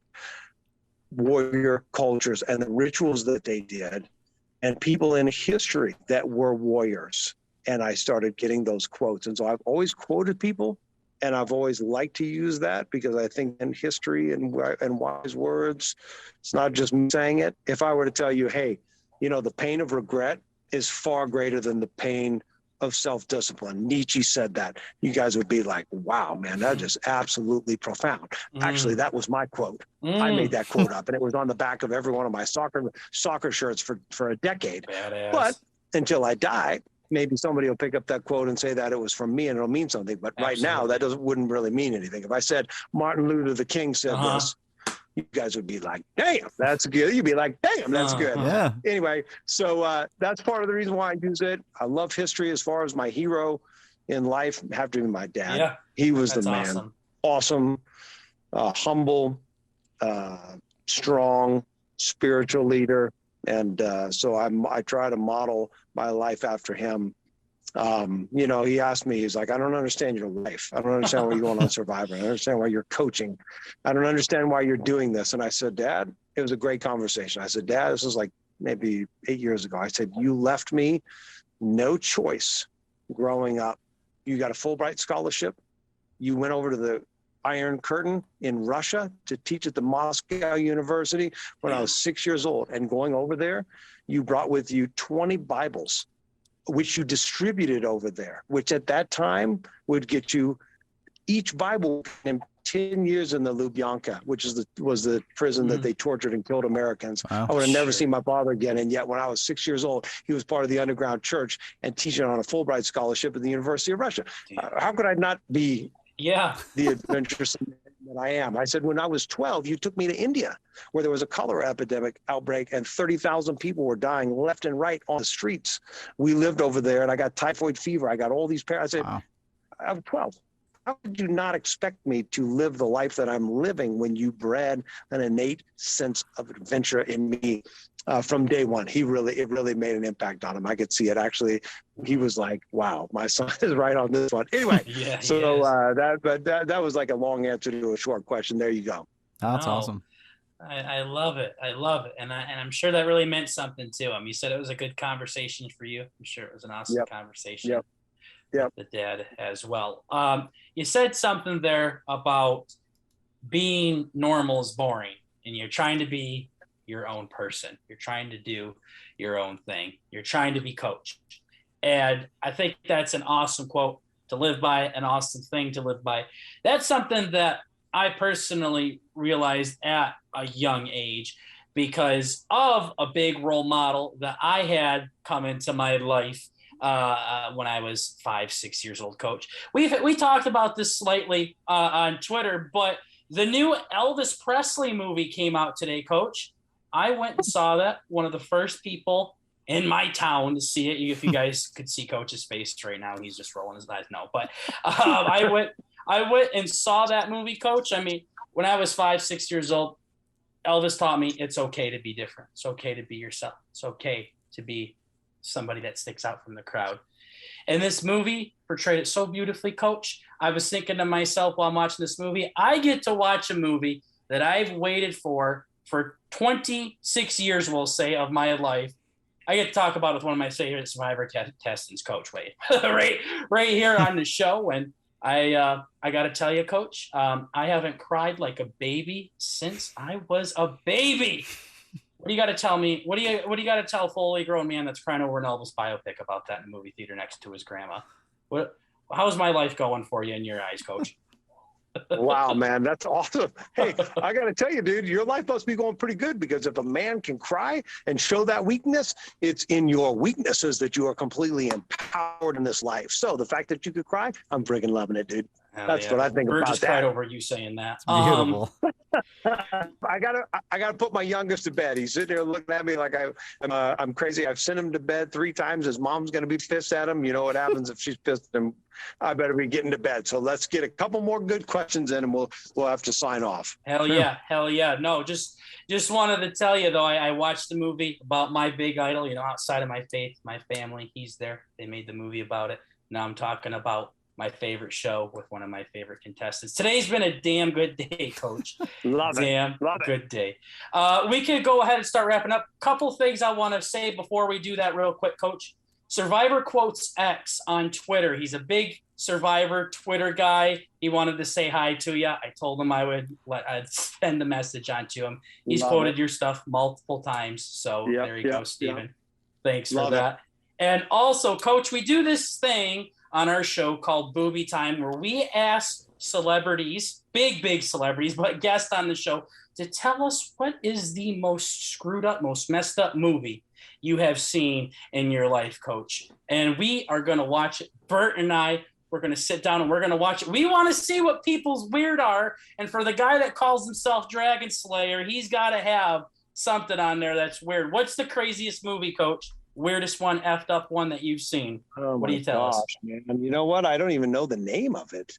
Speaker 3: warrior cultures and the rituals that they did and people in history that were warriors. And I started getting those quotes. And so I've always quoted people, and I've always liked to use that because I think in history and wise words, it's not just me saying it. If I were to tell you, hey, you know, the pain of regret is far greater than the pain of self-discipline. Nietzsche said that. You guys would be like, wow, man, that is absolutely profound. Actually, that was my quote. I made that quote up, and it was on the back of every one of my soccer shirts for a decade.
Speaker 2: Badass.
Speaker 3: But until I die, maybe somebody will pick up that quote and say that it was from me and it'll mean something. But right now, that wouldn't really mean anything. If I said Martin Luther the King said this, you guys would be like, damn, that's good. You'd be like, damn, that's good.
Speaker 1: Yeah.
Speaker 3: Anyway, so that's part of the reason why I use it. I love history. As far as my hero in life, have to be my dad.
Speaker 2: Yeah,
Speaker 3: he was
Speaker 2: that's
Speaker 3: the man.
Speaker 2: awesome.
Speaker 3: Awesome, humble, strong, spiritual leader. And so I try to model my life after him. You know, he asked me, he's like, I don't understand your life. I don't understand why you're going on Survivor. I don't understand why you're coaching. I don't understand why you're doing this. And I said, Dad, it was a great conversation. I said, Dad, this was like maybe 8 years ago. I said, you left me no choice growing up. You got a Fulbright scholarship. You went over to the Iron Curtain in Russia to teach at the Moscow University when I was 6 years old. And going over there, you brought with you 20 Bibles, which you distributed over there, which at that time would get you each Bible in 10 years in the Lubyanka, which was the prison that they tortured and killed Americans.
Speaker 1: Wow.
Speaker 3: I would have never seen my father again. And yet when I was 6 years old, he was part of the underground church and teaching on a Fulbright scholarship at the University of Russia. How could I not be the adventuresome that I am? I said, when I was 12, you took me to India, where there was a cholera epidemic outbreak and 30,000 people were dying left and right on the streets. We lived over there and I got typhoid fever. I got all these parents. I said, I'm 12. How could you not expect me to live the life that I'm living when you bred an innate sense of adventure in me from day one? It really made an impact on him. I could see it. Actually, he was like, wow, my son is right on this one. Anyway, that was like a long answer to a short question. There you go.
Speaker 1: That's awesome.
Speaker 2: I love it. I love it. And I'm sure that really meant something to him. You said it was a good conversation for you. I'm sure it was an awesome conversation.
Speaker 3: Yep.
Speaker 2: The dad as well. You said something there about being normal is boring and you're trying to be your own person. You're trying to do your own thing. You're trying to be coach. And I think that's an awesome quote to live by, an awesome thing to live by. That's something that I personally realized at a young age because of a big role model that I had come into my life when I was 5-6 years old, Coach. We talked about this slightly on Twitter, but the new Elvis Presley movie came out today, Coach. I went and saw that. One of the first people in my town to see it. If you guys could see Coach's face right now, he's just rolling his eyes. No, but I went and saw that movie, Coach. I mean, when I was 5-6 years old, Elvis taught me it's okay to be different. It's okay to be yourself. It's okay to be somebody that sticks out from the crowd. And this movie portrayed it so beautifully, Coach. I was thinking to myself while I'm watching this movie, I get to watch a movie that I've waited for 26 years, we'll say, of my life. I get to talk about it with one of my favorite Survivor contestants, Coach Wade, right here on the show. And I got to tell you, Coach, I haven't cried like a baby since I was a baby. What do you got to tell me? What do you got to tell a fully grown man that's crying over an Elvis biopic about that in the movie theater next to his grandma? How's my life going for you in your eyes, Coach?
Speaker 3: Wow, man, that's awesome. Hey, I got to tell you, dude, your life must be going pretty good because if a man can cry and show that weakness, it's in your weaknesses that you are completely empowered in this life. So the fact that you could cry, I'm friggin' loving it, dude. That's what I think about
Speaker 2: just
Speaker 3: that.
Speaker 2: cried over you saying that.
Speaker 1: Beautiful.
Speaker 3: I gotta put my youngest to bed. He's sitting there looking at me like I'm crazy. I've sent him to bed 3 times. His mom's gonna be pissed at him. You know what happens if she's pissed at him? I better be getting to bed. So let's get a couple more good questions in, and we'll have to sign off.
Speaker 2: Hell yeah. No, just wanted to tell you though. I watched the movie about my big idol. You know, outside of my faith, my family. He's there. They made the movie about it. Now I'm talking about my favorite show with one of my favorite contestants. Today's been a damn good day, Coach.
Speaker 3: Love it.
Speaker 2: Good day. We can go ahead and start wrapping up. Couple things I want to say before we do that real quick, Coach. Survivor Quotes X on Twitter. He's a big Survivor Twitter guy. He wanted to say hi to you. I told him I'd send the message on to him. He's quoted your stuff multiple times. So there you go, Steven. Thanks for that. And also, Coach, we do this thing on our show called Booby Time, where we ask celebrities, big celebrities, but guests on the show, to tell us what is the most screwed up, most messed up movie you have seen in your life, Coach. And we are going to watch it. Bert and I, we're going to sit down and we're going to watch it. We want to see what people's weird are. And for the guy that calls himself Dragon Slayer, he's got to have something on there that's weird. What's the craziest movie, Coach? Weirdest one, effed up one that you've seen? What do you tell us?
Speaker 3: Man. You know what? I don't even know the name of it.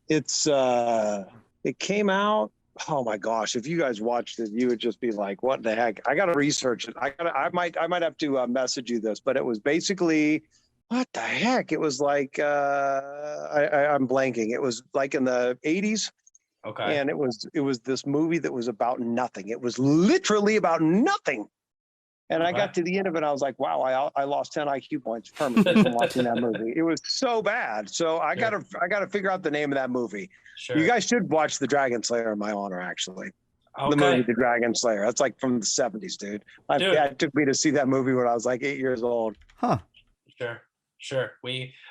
Speaker 3: It came out. Oh my gosh! If you guys watched it, you would just be like, "What the heck?" I got to research it. I might have to message you this, but it was basically, what the heck? It was like I'm blanking. It was like in the 80s. Okay. And it was this movie that was about nothing. It was literally about nothing. And I got to the end of it. I was like, wow, I lost 10 IQ points permanently from watching that movie. It was so bad. So I gotta figure out the name of that movie.
Speaker 2: Sure.
Speaker 3: You guys should watch The Dragon Slayer in my honor, actually.
Speaker 2: Okay.
Speaker 3: The movie The Dragon Slayer. That's like from the 70s, dude. My dad took me to see that movie when I was like 8 years old.
Speaker 1: Huh.
Speaker 2: Sure.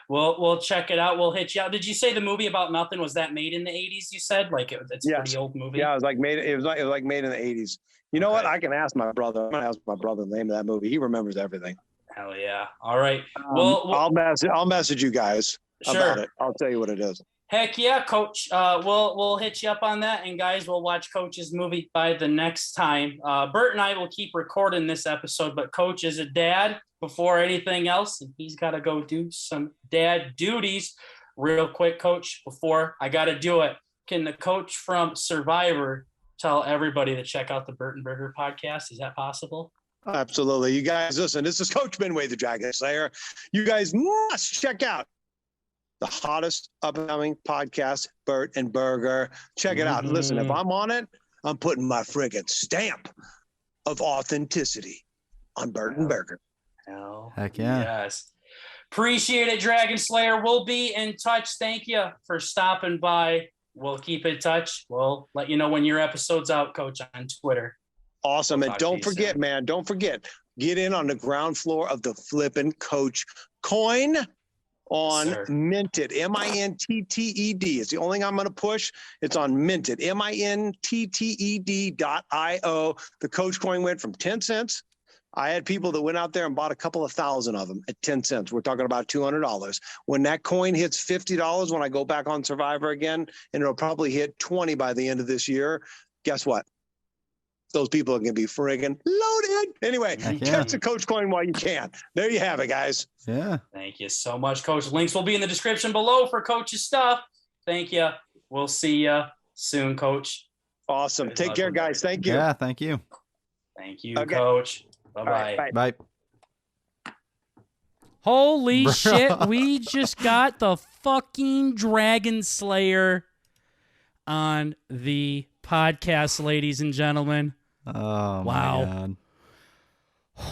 Speaker 2: We'll check it out. We'll hit you out. Did you say the movie About Nothing, was that made in the 80s? You said it's a pretty old movie.
Speaker 3: Yeah, it was like made in the 80s. You know what? I can ask my brother. I'm gonna ask my brother the name of that movie. He remembers everything.
Speaker 2: Hell yeah! All right.
Speaker 3: I'll message you guys about it. I'll tell you what it is.
Speaker 2: Heck yeah, Coach. We'll hit you up on that, and guys, we'll watch Coach's movie by the next time. Bert and I will keep recording this episode, but Coach is a dad before anything else, and he's got to go do some dad duties. Real quick, Coach, before I got to do it, can the coach from Survivor tell everybody to check out the Bert and Burger podcast? Is that possible?
Speaker 3: Absolutely. You guys, listen, this is Coach Benway, the Dragon Slayer. You guys must check out the hottest upcoming podcast, Bert and Burger. Check it out. Listen, if I'm on it, I'm putting my friggin' stamp of authenticity on Bert and Burger.
Speaker 1: Heck yeah.
Speaker 2: Yes. Appreciate it, Dragon Slayer. We'll be in touch. Thank you for stopping by. We'll keep in touch. We'll let you know when your episode's out, Coach, on Twitter.
Speaker 3: Awesome. And don't forget, man, get in on the ground floor of the Flippin' Coach coin on Minted, Mintted. It's the only thing I'm going to push. It's on Minted, Mintted.io. The Coach coin went from 10 cents. I had people that went out there and bought a couple of thousand of them at 10 cents. We're talking about $200. When that coin hits $50, when I go back on Survivor again, and it'll probably hit 20 by the end of this year, guess what? Those people are going to be friggin' loaded. Anyway, catch the Coach coin while you can. There you have it, guys.
Speaker 1: Yeah.
Speaker 2: Thank you so much, Coach. Links will be in the description below for Coach's stuff. Thank you. We'll see you soon, Coach.
Speaker 3: Awesome. Take care, guys. Thank you.
Speaker 1: Yeah, thank you.
Speaker 2: Thank you, Coach. Bye-bye.
Speaker 3: Right,
Speaker 1: bye.
Speaker 5: Holy shit, we just got the fucking Dragon Slayer on the podcast, ladies and gentlemen.
Speaker 1: Oh,
Speaker 5: wow.
Speaker 1: my God.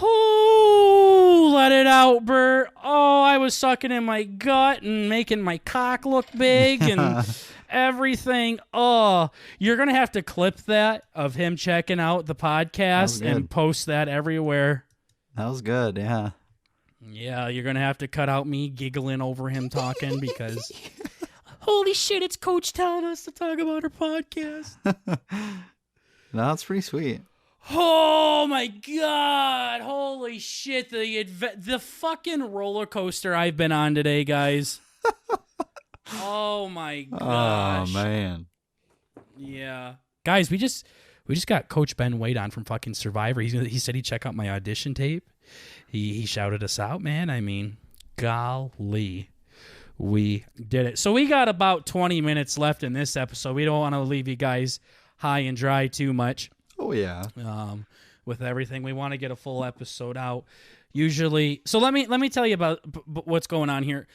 Speaker 5: Ooh, let it out, Bert. Oh, I was sucking in my gut and making my cock look big and everything. Oh, you're going to have to clip that of him checking out the podcast and post that everywhere.
Speaker 1: That was good, yeah.
Speaker 5: Yeah, you're going to have to cut out me giggling over him talking because, holy shit, it's Coach telling us to talk about our podcast.
Speaker 1: No, it's pretty sweet.
Speaker 5: Oh, my God. Holy shit, the fucking roller coaster I've been on today, guys. Oh my gosh.
Speaker 1: Oh man.
Speaker 5: Yeah. Guys, we just got Coach Ben Wade on from fucking Survivor. He said he'd check out my audition tape. He shouted us out, man. I mean, golly. We did it. So we got about 20 minutes left in this episode. We don't want to leave you guys high and dry too much.
Speaker 1: Oh yeah.
Speaker 5: With everything, we want to get a full episode out. Usually, so let me tell you about what's going on here.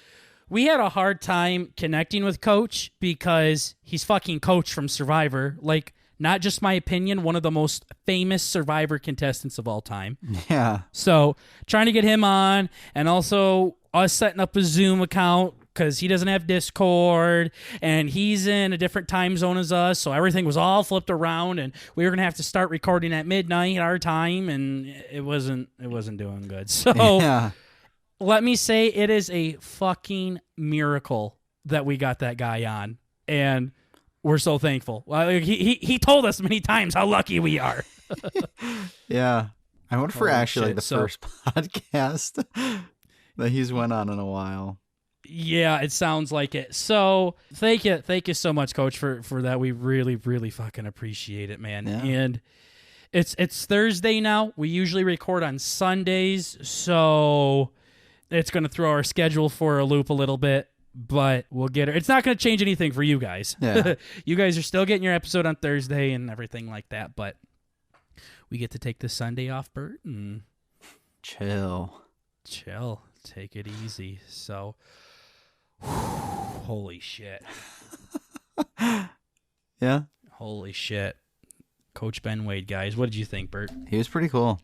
Speaker 5: We had a hard time connecting with Coach because he's fucking Coach from Survivor. Like, not just my opinion, one of the most famous Survivor contestants of all time.
Speaker 1: Yeah.
Speaker 5: So, trying to get him on, and also us setting up a Zoom account because he doesn't have Discord, and he's in a different time zone as us, so everything was all flipped around, and we were going to have to start recording at midnight our time, and it wasn't doing good. So...
Speaker 1: Yeah.
Speaker 5: Let me say it is a fucking miracle that we got that guy on, and we're so thankful. He told us many times how lucky we are.
Speaker 1: Yeah. I wonder for actually the first podcast that he's went on in a while.
Speaker 5: Yeah, it sounds like it. So thank you so much, Coach, for that. We really, really fucking appreciate it, man.
Speaker 1: Yeah.
Speaker 5: And it's Thursday now. We usually record on Sundays, so it's going to throw our schedule for a loop a little bit, but we'll get it. It's not going to change anything for you guys.
Speaker 1: Yeah.
Speaker 5: You guys are still getting your episode on Thursday and everything like that, but we get to take this Sunday off, Bert, and
Speaker 1: chill.
Speaker 5: Take it easy. So, holy shit.
Speaker 1: Yeah.
Speaker 5: Holy shit. Coach Ben Wade, guys. What did you think, Bert?
Speaker 1: He was pretty cool.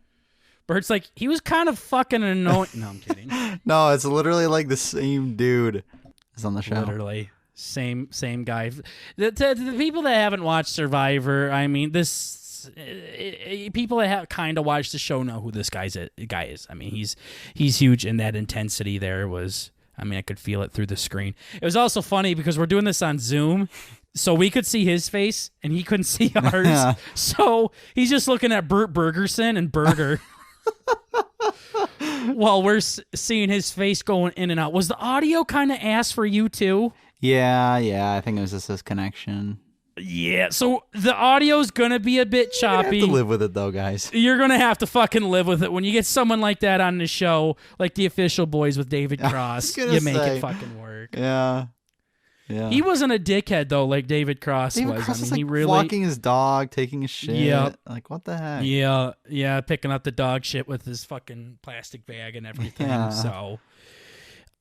Speaker 5: Bert's like, he was kind of fucking annoying. No, I'm kidding.
Speaker 1: No, it's literally like the same dude is on the show.
Speaker 5: Literally. Same guy. The people that haven't watched Survivor, I mean, people that have kind of watched the show know who this guy is. I mean, he's huge, and that intensity there was, I mean, I could feel it through the screen. It was also funny because we're doing this on Zoom, so we could see his face, and he couldn't see ours. So he's just looking at Bert Bergerson and Burger. While we're seeing his face going in and out. Was the audio kind of ass for you too?
Speaker 1: Yeah, I think it was just his connection.
Speaker 5: Yeah, so the audio's gonna be a bit choppy.
Speaker 1: You have to live with it though, guys.
Speaker 5: You're gonna have to fucking live with it when you get someone like that on the show, like the Official Boys with David Cross. You make it fucking work.
Speaker 1: Yeah.
Speaker 5: He wasn't a dickhead though, like David Cross
Speaker 1: David
Speaker 5: was.
Speaker 1: Cross
Speaker 5: I mean,
Speaker 1: was like
Speaker 5: he really
Speaker 1: walking his dog, taking a shit.
Speaker 5: Yep.
Speaker 1: Like what the heck?
Speaker 5: Yeah, picking up the dog shit with his fucking plastic bag and everything.
Speaker 1: Yeah.
Speaker 5: So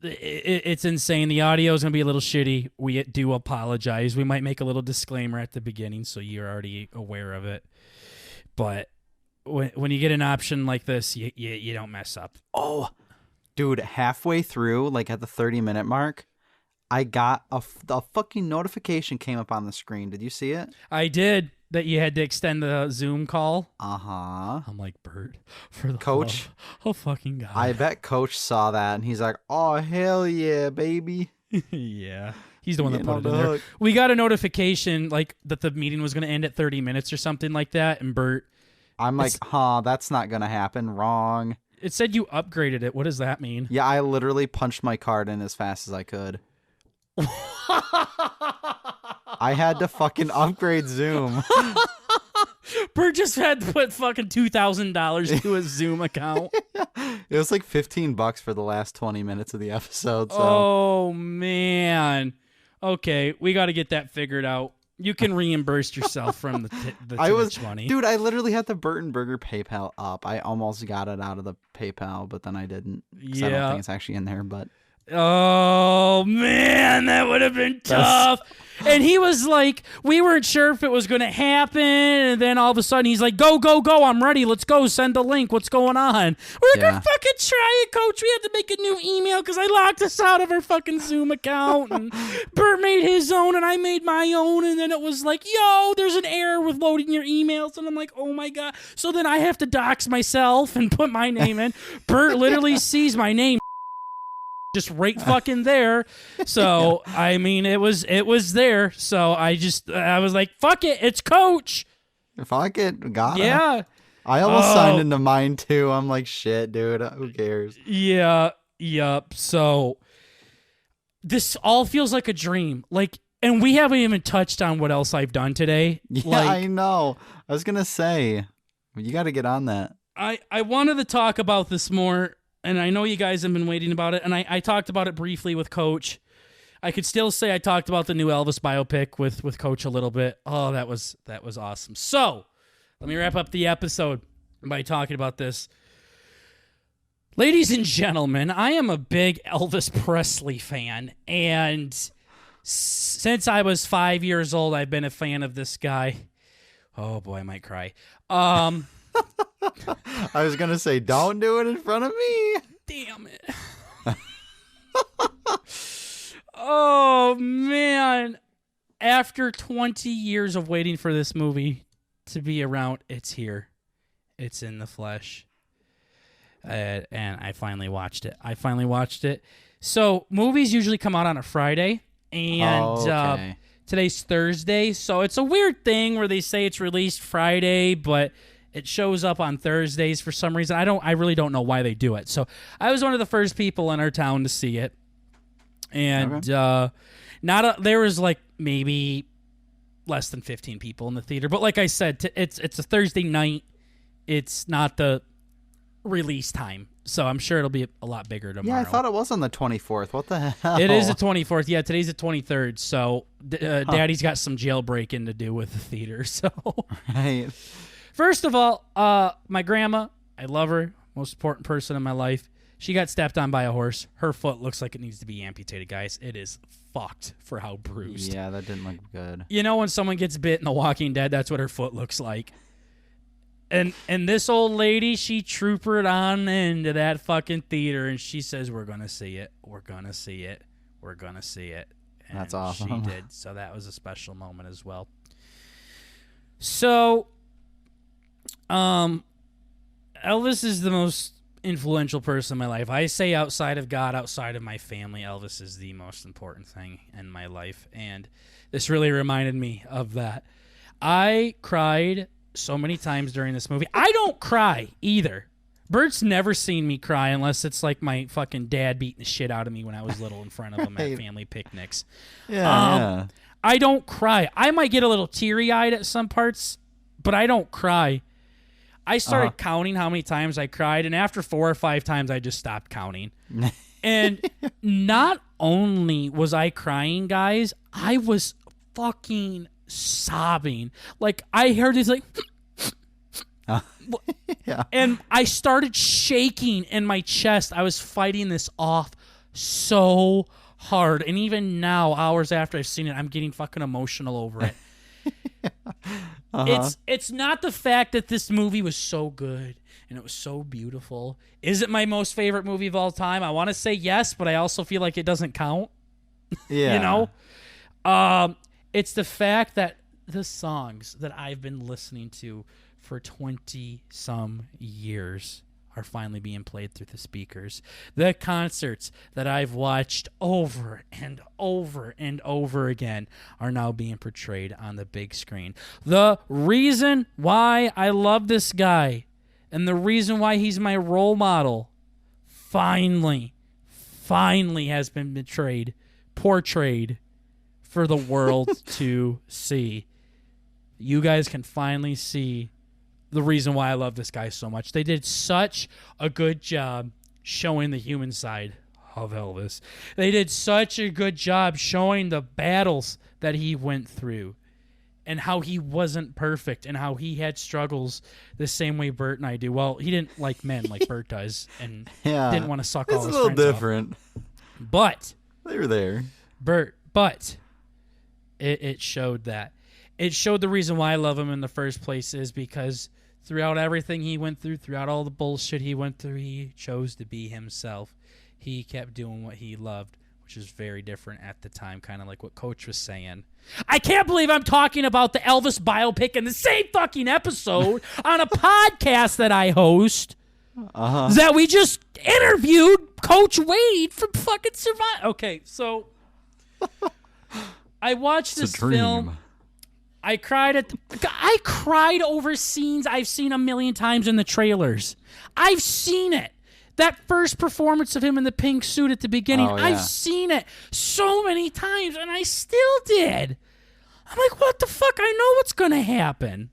Speaker 5: it's insane. The audio is gonna be a little shitty. We do apologize. We might make a little disclaimer at the beginning so you're already aware of it. But when you get an option like this, you don't mess up.
Speaker 1: Oh, dude, halfway through, like at the 30-minute mark, I got a fucking notification came up on the screen. Did you see it?
Speaker 5: I did. That you had to extend the Zoom call.
Speaker 1: Uh-huh.
Speaker 5: I'm like, Bert, for the
Speaker 1: Coach.
Speaker 5: Oh, fucking God.
Speaker 1: I bet Coach saw that, and he's like, oh, hell yeah, baby.
Speaker 5: Yeah. He's the one that
Speaker 1: Getting
Speaker 5: put it
Speaker 1: on
Speaker 5: in
Speaker 1: the
Speaker 5: there.
Speaker 1: hook.
Speaker 5: We got a notification like that the meeting was going to end at 30 minutes or something like that, and Bert...
Speaker 1: I'm like, that's not going to happen. Wrong.
Speaker 5: It said you upgraded it. What does that mean?
Speaker 1: Yeah, I literally punched my card in as fast as I could. I had to fucking upgrade Zoom.
Speaker 5: Bert just had to put fucking $2,000 to his Zoom account.
Speaker 1: It was like $15 for the last 20 minutes of the episode. So.
Speaker 5: Oh, man. Okay, we got to get that figured out. You can reimburse yourself from the Twitch money.
Speaker 1: Dude, I literally had the Burton Burger PayPal up. I almost got it out of the PayPal, but then I didn't. I don't think it's actually in there, but...
Speaker 5: Oh, man, that would have been tough. And he was like, we weren't sure if it was going to happen. And then all of a sudden, he's like, go, I'm ready. Let's go. Send the link. What's going on? We're going to fucking try it, Coach. We had to make a new email because I locked us out of our fucking Zoom account. And Bert made his own, and I made my own. And then it was like, yo, there's an error with loading your emails. And I'm like, oh, my God. So then I have to dox myself and put my name in. Bert literally sees my name. Just right fucking there. So, I mean, it was there. So I was like, fuck it. It's Coach.
Speaker 1: Fuck it. Got it.
Speaker 5: Yeah.
Speaker 1: I almost signed into mine too. I'm like, shit, dude. Who cares?
Speaker 5: Yeah. Yep. So this all feels like a dream. Like, and we haven't even touched on what else I've done today.
Speaker 1: Yeah, I know. I was going to say, you got to get on that.
Speaker 5: I wanted to talk about this more. And I know you guys have been waiting about it, and I talked about it briefly with Coach. I could still say I talked about the new Elvis biopic with Coach a little bit. Oh, that was awesome. So, let me wrap up the episode by talking about this. Ladies and gentlemen, I am a big Elvis Presley fan, and since I was 5 years old, I've been a fan of this guy. Oh, boy, I might cry.
Speaker 1: I was going to say, don't do it in front of me.
Speaker 5: Damn it. Oh, man. After 20 years of waiting for this movie to be around, it's here. It's in the flesh. And I finally watched it. So, movies usually come out on a Friday. And today's Thursday. So, it's a weird thing where they say it's released Friday, but... it shows up on Thursdays for some reason. I really don't know why they do it. So I was one of the first people in our town to see it, and there was like maybe less than 15 people in the theater. But like I said, it's a Thursday night. It's not the release time, so I'm sure it'll be a lot bigger tomorrow.
Speaker 1: Yeah, I thought it was on the 24th. What the hell?
Speaker 5: It is the 24th. Yeah, today's the 23rd. So Daddy's got some jailbreaking to do with the theater. So
Speaker 1: Right.
Speaker 5: First of all, my grandma, I love her, most important person in my life. She got stepped on by a horse. Her foot looks like it needs to be amputated, guys. It is fucked for how bruised.
Speaker 1: Yeah, that didn't look good.
Speaker 5: You know when someone gets bit in The Walking Dead, that's what her foot looks like. And this old lady, she troopered on into that fucking theater, and she says, "We're gonna see it. We're gonna see it. We're gonna see it." And
Speaker 1: That's awesome.
Speaker 5: She did. So that was a special moment as well. So, Elvis is the most influential person in my life. I say outside of God, outside of my family, Elvis is the most important thing in my life. And this really reminded me of that. I cried so many times during this movie. I don't cry either. Bert's never seen me cry unless it's like my fucking dad beating the shit out of me when I was little in front of him at family picnics.
Speaker 1: Yeah.
Speaker 5: I don't cry. I might get a little teary-eyed at some parts, but I don't cry. I started counting how many times I cried, and after 4 or 5 times, I just stopped counting. And not only was I crying, guys, I was fucking sobbing. Like, I heard this, like...
Speaker 1: Yeah.
Speaker 5: And I started shaking in my chest. I was fighting this off so hard. And even now, hours after I've seen it, I'm getting fucking emotional over it. It's not the fact that this movie was so good and it was so beautiful. Is it my most favorite movie of all time? I want to say yes, but I also feel like it doesn't count.
Speaker 1: Yeah.
Speaker 5: You know? It's the fact that the songs that I've been listening to for 20-some years are finally being played through the speakers. The concerts that I've watched over and over and over again are now being portrayed on the big screen. The reason why I love this guy and the reason why he's my role model finally has been portrayed for the world to see. You guys can finally see the reason why I love this guy so much. They did such a good job showing the human side of Elvis. They did such a good job showing the battles that he went through and how he wasn't perfect and how he had struggles the same way Bert and I do. Well, he didn't like men like Bert does and didn't want to suck all his
Speaker 1: It's a little
Speaker 5: friends off.
Speaker 1: different.
Speaker 5: But
Speaker 1: They were there.
Speaker 5: But it showed that. It showed the reason why I love him in the first place is because throughout everything he went through, throughout all the bullshit he went through, he chose to be himself. He kept doing what he loved, which is very different at the time, kind of like what Coach was saying. I can't believe I'm talking about the Elvis biopic in the same fucking episode on a podcast that I host that we just interviewed Coach Wade from fucking Survivor. Okay, so I watched this film. I cried over scenes I've seen a million times in the trailers. I've seen it. That first performance of him in the pink suit at the beginning, I've seen it so many times, and I still did. I'm like, what the fuck? I know what's going to happen.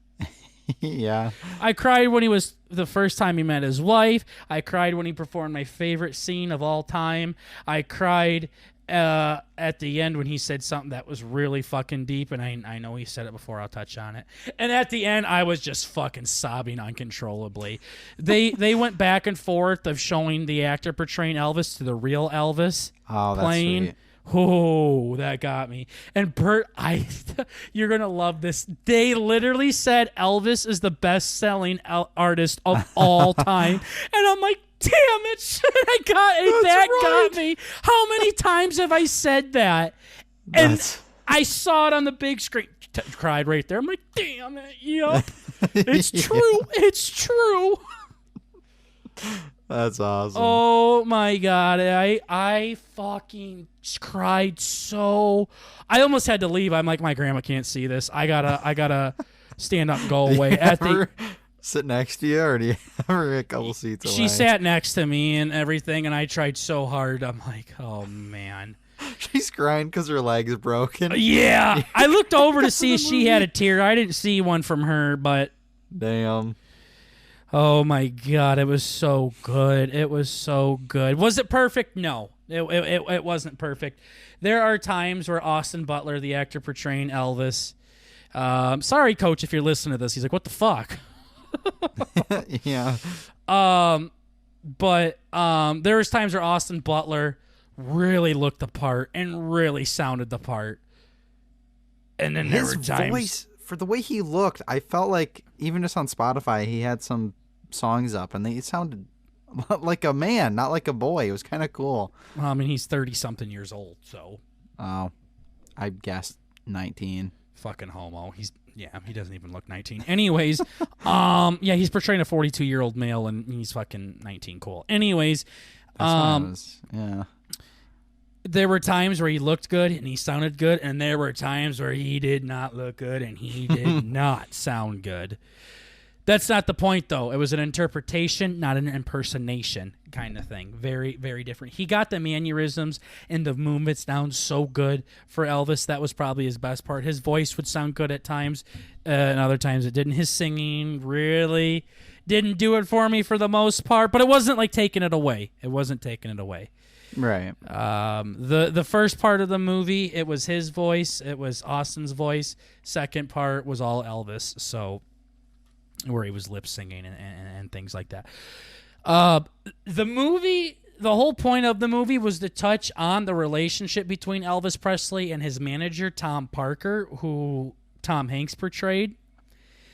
Speaker 1: Yeah.
Speaker 5: I cried when he was the first time he met his wife. I cried when he performed my favorite scene of all time. I cried at the end when he said something that was really fucking deep, and I know he said it before. I'll touch on it. And at the end, I was just fucking sobbing uncontrollably. They went back and forth of showing the actor portraying Elvis to the real Elvis playing.
Speaker 1: Sweet.
Speaker 5: Oh, that got me. And Bert, you're going to love this. They literally said Elvis is the best-selling artist of all time. And I'm like, damn it, got me. How many times have I said that? And I saw it on the big screen. Cried right there. I'm like, damn it, yep. It's true. It's true.
Speaker 1: That's awesome.
Speaker 5: Oh my God. I fucking cried so. I almost had to leave. I'm like, my grandma can't see this. I gotta stand up and go away.
Speaker 1: Sit next to you, or do you ever a couple seats away?
Speaker 5: She sat next to me and everything, and I tried so hard. I'm like, oh man.
Speaker 1: She's crying because her leg's broken.
Speaker 5: Yeah. I looked over to see if she had a tear. I didn't see one from her, but
Speaker 1: damn.
Speaker 5: Oh my God, it was so good. It was so good. Was it perfect? No. It wasn't perfect. There are times where Austin Butler, the actor portraying Elvis, sorry, Coach, if you're listening to this, he's like, what the fuck?
Speaker 1: Yeah.
Speaker 5: But there was times where Austin Butler really looked the part and really sounded the part. And then there were times.
Speaker 1: His voice for the way he looked, I felt like even just on Spotify, he had some songs up, and they sounded like a man, not like a boy. It was kind of cool.
Speaker 5: Well, I mean, he's 30-something years old, so.
Speaker 1: Oh, I guessed 19.
Speaker 5: Fucking homo. He doesn't even look 19. Anyways, he's portraying a 42-year-old male, and he's fucking 19. Cool. Anyways,
Speaker 1: yeah.
Speaker 5: There were times where he looked good and he sounded good, and there were times where he did not look good and he did not sound good. That's not the point, though. It was an interpretation, not an impersonation kind of thing. Very, very different. He got the mannerisms and the movements down so good for Elvis. That was probably his best part. His voice would sound good at times, and other times it didn't. His singing really didn't do it for me for the most part, but it wasn't like taking it away. It wasn't taking it away.
Speaker 1: Right.
Speaker 5: The first part of the movie, it was his voice. It was Austin's voice. Second part was all Elvis. So, where he was lip singing and things like that. The whole point of the movie was to touch on the relationship between Elvis Presley and his manager, Tom Parker, who Tom Hanks portrayed.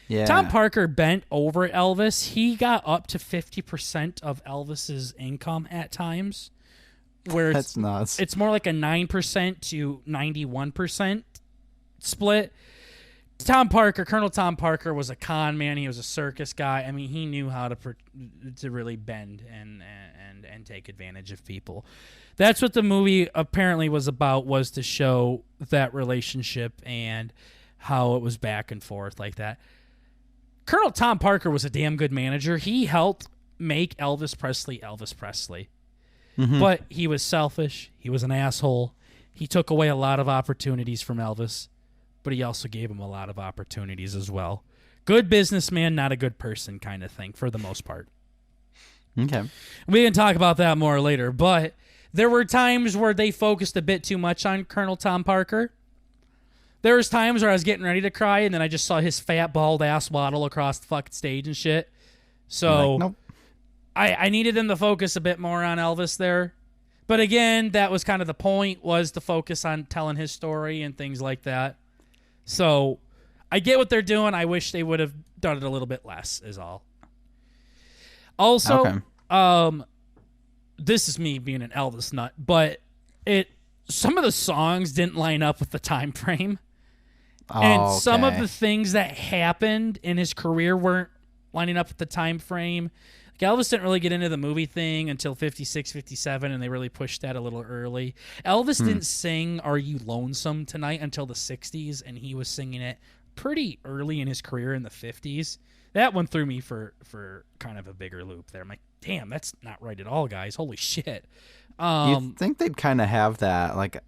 Speaker 1: Yeah.
Speaker 5: Tom Parker bent over Elvis. He got up to 50% of Elvis's income at times. Where
Speaker 1: That's nuts.
Speaker 5: It's more like a 9% to 91% split. Colonel Tom Parker was a con man. He was a circus guy. I mean, he knew how to really bend and take advantage of people. That's what the movie apparently was about, was to show that relationship and how it was back and forth like that. Colonel Tom Parker was a damn good manager. He helped make Elvis Presley Elvis Presley.
Speaker 1: Mm-hmm.
Speaker 5: But he was selfish. He was an asshole. He took away a lot of opportunities from Elvis, but he also gave him a lot of opportunities as well. Good businessman, not a good person kind of thing for the most part.
Speaker 1: Okay.
Speaker 5: We can talk about that more later, but there were times where they focused a bit too much on Colonel Tom Parker. There was times where I was getting ready to cry, and then I just saw his fat, bald ass waddle across the fucking stage and shit. So
Speaker 1: Like, nope.
Speaker 5: I needed them to focus a bit more on Elvis there. But again, that was kind of the point, was to focus on telling his story and things like that. So I get what they're doing. I wish they would have done it a little bit less, is all. Also, this is me being an Elvis nut, but some of the songs didn't line up with the time frame. And some of the things that happened in his career weren't lining up with the time frame. Like, Elvis didn't really get into the movie thing until 56, 57, and they really pushed that a little early. Elvis didn't sing Are You Lonesome Tonight until the 60s, and he was singing it pretty early in his career in the 50s. That one threw me for kind of a bigger loop there. I'm like, damn, that's not right at all, guys. Holy shit.
Speaker 1: You'd think they'd kind of have that, like,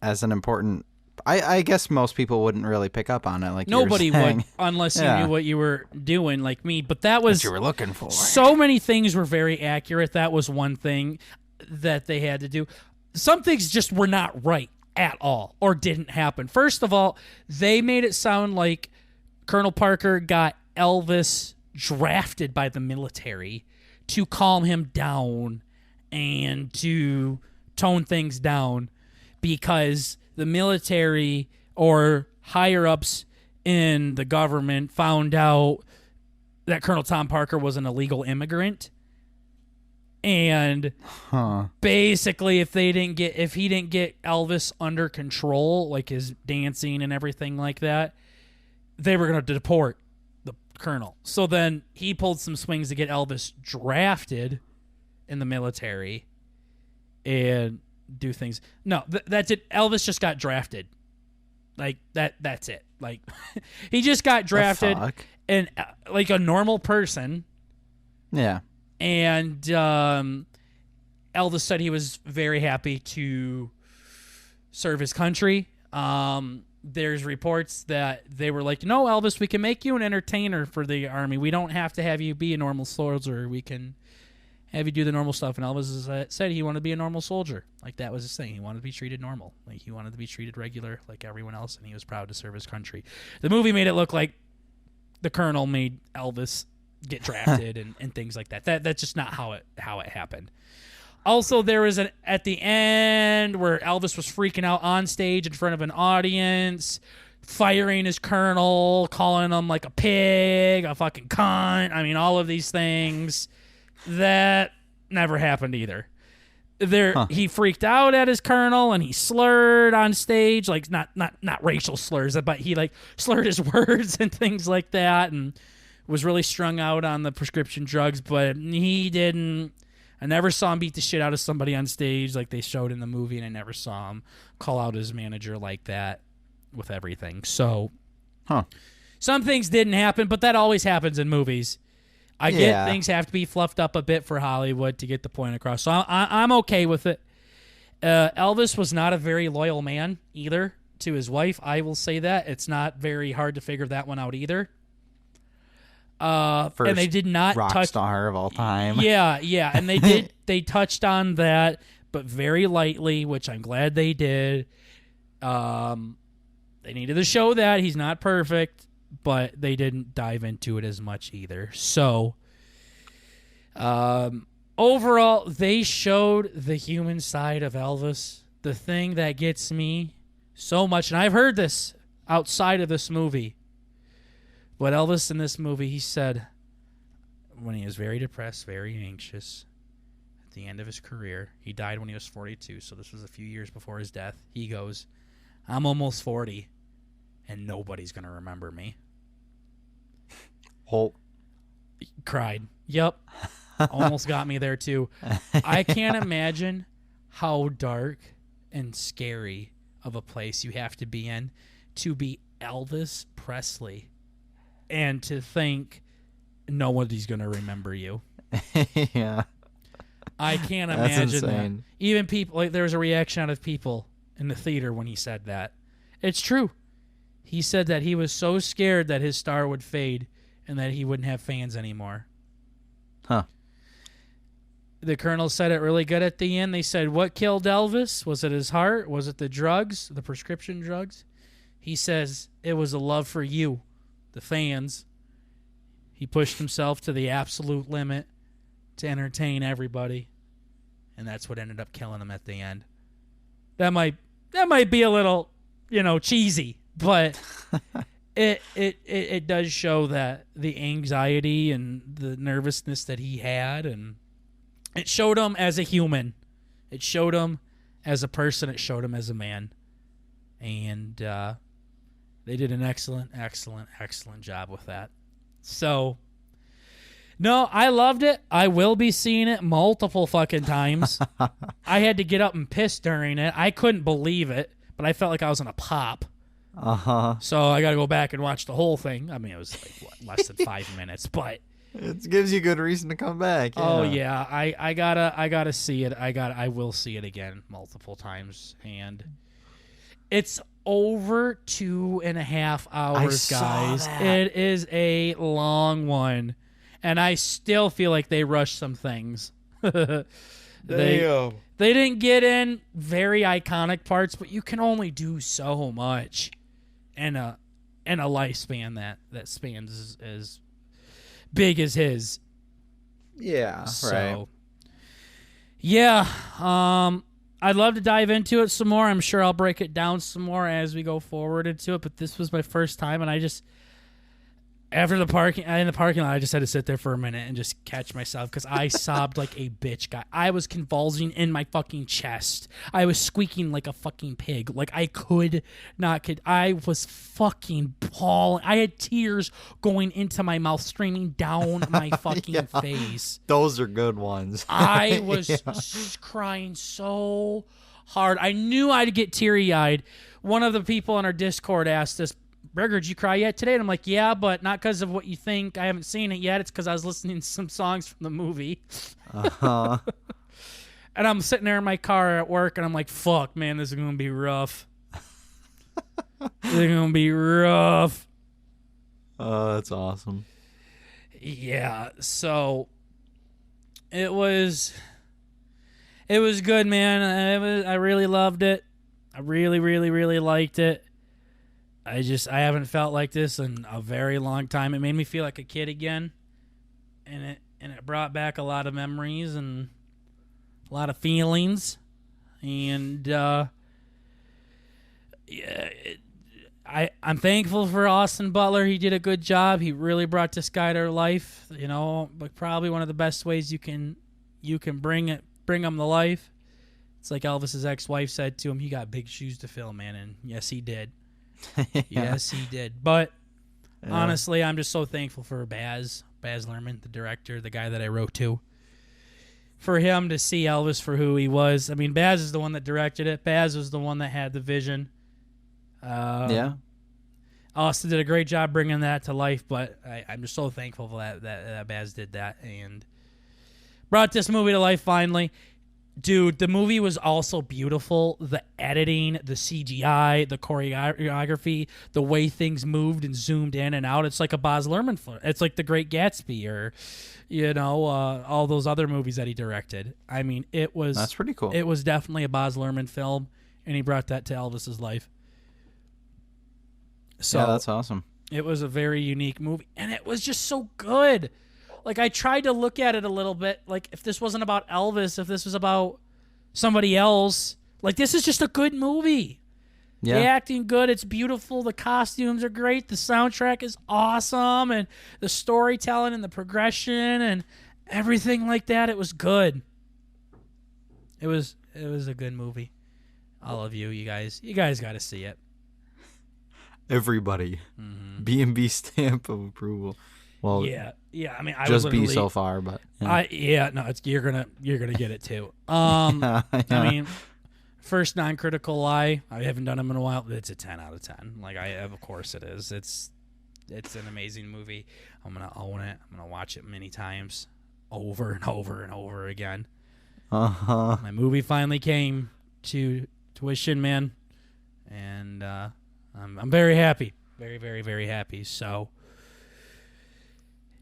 Speaker 1: as an important... I guess most people wouldn't really pick up on it. Like
Speaker 5: nobody
Speaker 1: would,
Speaker 5: would, unless you knew what you were doing, like me. But that was
Speaker 1: what you were looking for.
Speaker 5: So many things were very accurate. That was one thing that they had to do. Some things just were not right at all, or didn't happen. First of all, they made it sound like Colonel Parker got Elvis drafted by the military to calm him down and to tone things down, because the military or higher-ups in the government found out that Colonel Tom Parker was an illegal immigrant. And basically, if he didn't get Elvis under control, like his dancing and everything like that, they were going to deport the colonel. So then he pulled some swings to get Elvis drafted in the military and do things. No, that's it. Elvis just got drafted. Like that's it. Like he just got drafted and like a normal person.
Speaker 1: Yeah.
Speaker 5: And Elvis said he was very happy to serve his country. There's reports that they were like, "No, Elvis, we can make you an entertainer for the army. We don't have to have you be a normal soldier. We can have you do the normal stuff." And Elvis said he wanted to be a normal soldier. Like, that was his thing. He wanted to be treated normal. Like, he wanted to be treated regular like everyone else, and he was proud to serve his country. The movie made it look like the colonel made Elvis get drafted and things like that. That's just not how it happened. Also, there was at the end where Elvis was freaking out on stage in front of an audience, firing his colonel, calling him like a pig, a fucking cunt. I mean, all of these things that never happened either. He freaked out at his colonel and he slurred on stage, like not racial slurs, but he like slurred his words and things like that, and was really strung out on the prescription drugs. But he didn't. I never saw him beat the shit out of somebody on stage like they showed in the movie, and I never saw him call out his manager like that with everything. So, some things didn't happen, but that always happens in movies. I get things have to be fluffed up a bit for Hollywood to get the point across. So I'm okay with it. Elvis was not a very loyal man either to his wife. I will say that. It's not very hard to figure that one out either.
Speaker 1: First
Speaker 5: and they did not
Speaker 1: rock
Speaker 5: touch
Speaker 1: star of all time.
Speaker 5: Yeah, and they touched on that, but very lightly, which I'm glad they did. They needed to show that he's not perfect, but they didn't dive into it as much either. So, overall, they showed the human side of Elvis. The thing that gets me so much, and I've heard this outside of this movie, but Elvis in this movie, he said when he was very depressed, very anxious, at the end of his career, he died when he was 42, so this was a few years before his death. He goes, I'm almost 40, and nobody's going to remember me.
Speaker 1: Hulk
Speaker 5: cried. Yep. Almost got me there too. I can't imagine how dark and scary of a place you have to be in to be Elvis Presley and to think nobody's going to remember you.
Speaker 1: Yeah.
Speaker 5: I can't
Speaker 1: That's
Speaker 5: imagine
Speaker 1: insane.
Speaker 5: that. Even people, like there was a reaction out of people in the theater when he said that. It's true. He said that he was so scared that his star would fade and that he wouldn't have fans anymore.
Speaker 1: Huh.
Speaker 5: The Colonel said it really good at the end. They said, what killed Elvis? Was it his heart? Was it the drugs, the prescription drugs? He says, it was a love for you, the fans. He pushed himself to the absolute limit to entertain everybody, and that's what ended up killing him at the end. That might be a little, cheesy, but it does show that the anxiety and the nervousness that he had, and it showed him as a human. It showed him as a person. It showed him as a man. And they did an excellent, excellent, excellent job with that. So, no, I loved it. I will be seeing it multiple fucking times. I had to get up and piss during it. I couldn't believe it, but I felt like I was in a pop.
Speaker 1: Uh-huh.
Speaker 5: So I got to go back and watch the whole thing. I mean, it was like less than 5 minutes, but
Speaker 1: it gives you good reason to come back. Yeah.
Speaker 5: Oh yeah, I gotta see it. I will see it again multiple times, and it's over 2.5 hours, guys. It is a long one, and I still feel like they rushed some things. They didn't get in very iconic parts, but you can only do so much in a lifespan that spans as big as his.
Speaker 1: Yeah,
Speaker 5: so,
Speaker 1: right.
Speaker 5: Yeah, I'd love to dive into it some more. I'm sure I'll break it down some more as we go forward into it, but this was my first time, and I just in the parking lot, I just had to sit there for a minute and just catch myself because I sobbed like a bitch. Guy, I was convulsing in my fucking chest. I was squeaking like a fucking pig. Like I could not. I was fucking bawling. I had tears going into my mouth, streaming down my fucking face.
Speaker 1: Those are good ones.
Speaker 5: I was crying so hard. I knew I'd get teary-eyed. One of the people on our Discord asked us, Burger, did you cry yet today? And I'm like, yeah, but not because of what you think. I haven't seen it yet. It's because I was listening to some songs from the movie.
Speaker 1: Uh-huh.
Speaker 5: And I'm sitting there in my car at work, and I'm like, fuck, man, this is going to be rough. This is going to be rough.
Speaker 1: Oh, that's awesome.
Speaker 5: Yeah, so it was good, man. I really loved it. I really, really, really liked it. I haven't felt like this in a very long time. It made me feel like a kid again, and it brought back a lot of memories and a lot of feelings, and I'm thankful for Austin Butler. He did a good job. He really brought this guy to life. But probably one of the best ways you can bring him to life. It's like Elvis's ex-wife said to him, "You got big shoes to fill, man." And yes, he did. Yes, he did. But honestly, I'm just so thankful for Baz Luhrmann, the director, the guy that I wrote to. For him to see Elvis for who he was. I mean, Baz is the one that directed it. Baz was the one that had the vision. Austin did a great job bringing that to life, but I'm just so thankful that Baz did that and brought this movie to life finally. Dude, the movie was also beautiful. The editing, the CGI, the choreography, the way things moved and zoomed in and out. It's like a Baz Luhrmann film. It's like The Great Gatsby or, all those other movies that he directed. I mean, that's pretty cool. It was definitely a Baz Luhrmann film, and he brought that to Elvis's life. So,
Speaker 1: yeah, that's awesome.
Speaker 5: It was a very unique movie, and it was just so good. Like, I tried to look at it a little bit, like, if this wasn't about Elvis, if this was about somebody else, like, this is just a good movie. Yeah. The acting good, it's beautiful, the costumes are great, the soundtrack is awesome, and the storytelling and the progression and everything like that, it was good. It was a good movie. All of you guys got to see it.
Speaker 1: Everybody. B&B stamp of approval. Well,
Speaker 5: yeah. I mean, I
Speaker 1: just be so far, but
Speaker 5: you're gonna get it too. I mean, first non-critical lie. I haven't done them in a while. It's a 10 out of 10. Like of course it is. It's an amazing movie. I'm gonna own it. I'm gonna watch it many times, over and over and over again. My movie finally came to tuition, man, and I'm very happy, very, very, very happy. So.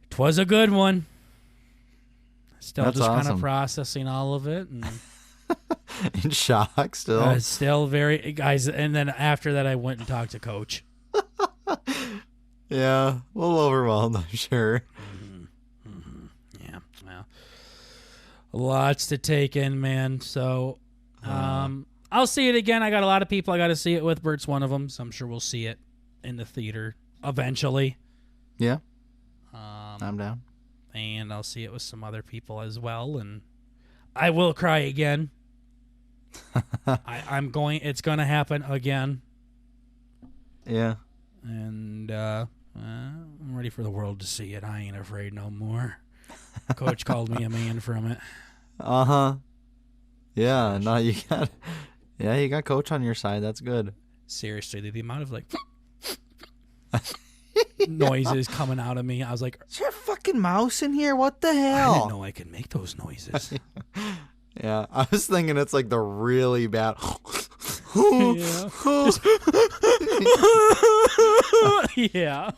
Speaker 5: 'Twas a good one. Still
Speaker 1: That's
Speaker 5: just
Speaker 1: awesome.
Speaker 5: kind of processing all of it. And
Speaker 1: in shock still.
Speaker 5: Still very, guys. And then after that, I went and talked to Coach.
Speaker 1: Yeah, a little overwhelmed, I'm sure.
Speaker 5: Yeah, well, lots to take in, man. So I'll see it again. I got a lot of people I got to see it with. Bert's one of them, so I'm sure we'll see it in the theater eventually.
Speaker 1: Yeah. I'm down.
Speaker 5: And I'll see it with some other people as well, and I will cry again. It's going to happen again.
Speaker 1: Yeah.
Speaker 5: And I'm ready for the world to see it. I ain't afraid no more. Coach called me a man from it.
Speaker 1: Yeah, no, you got Coach on your side. That's good.
Speaker 5: Seriously, the amount of noises coming out of me. I was like,
Speaker 1: is there a fucking mouse in here? What the hell?
Speaker 5: I didn't know I could make those noises.
Speaker 1: Yeah, I was thinking it's like the really bad.
Speaker 5: Yeah.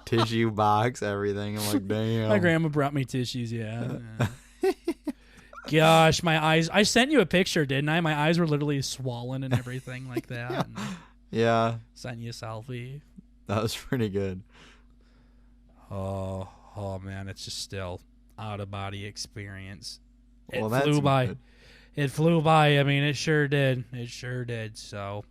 Speaker 1: Tissue box, everything. I'm like, damn.
Speaker 5: My grandma brought me tissues, yeah. Gosh, my eyes. I sent you a picture, didn't I? My eyes were literally swollen and everything like that.
Speaker 1: Yeah.
Speaker 5: Sent you a selfie.
Speaker 1: That was pretty good.
Speaker 5: Oh man, it's just still out of body experience.
Speaker 1: Well,
Speaker 5: it flew by.
Speaker 1: Good.
Speaker 5: It flew by. I mean, it sure did. It sure did. So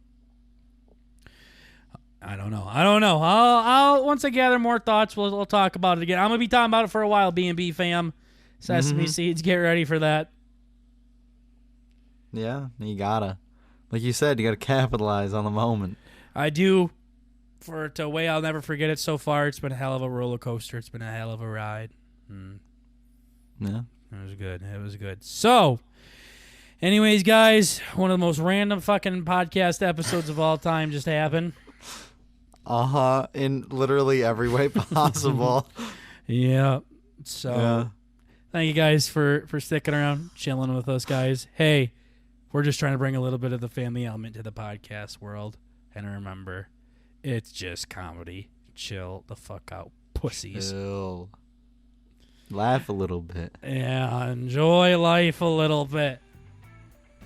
Speaker 5: I don't know. I'll once I gather more thoughts, we'll talk about it again. I'm gonna be talking about it for a while. B&B fam, Sesame Seeds, get ready for that.
Speaker 1: Yeah, you gotta. Like you said, you gotta capitalize on the moment.
Speaker 5: I do. For a way I'll never forget it so far. It's been a hell of a roller coaster. It's been a hell of a ride.
Speaker 1: Yeah.
Speaker 5: It was good. It was good. So, anyways, guys, one of the most random fucking podcast episodes of all time just happened.
Speaker 1: In literally every way possible.
Speaker 5: Yeah. So, Thank you guys for sticking around, chilling with us, guys. Hey, we're just trying to bring a little bit of the family element to the podcast world. And remember, it's just comedy. Chill the fuck out, pussies.
Speaker 1: Chill. Laugh a little bit.
Speaker 5: Yeah, enjoy life a little bit.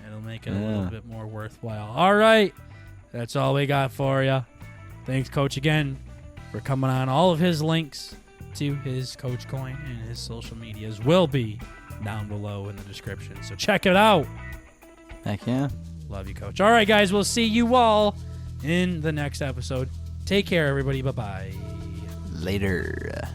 Speaker 5: It'll make it a little bit more worthwhile. All right. That's all we got for you. Thanks, Coach, again, for coming on. All of his links to his Coach Coin and his social medias will be down below in the description. So check it out.
Speaker 1: Heck yeah.
Speaker 5: Love you, Coach. All right, guys. We'll see you all in the next episode. Take care, everybody. Bye-bye.
Speaker 1: Later.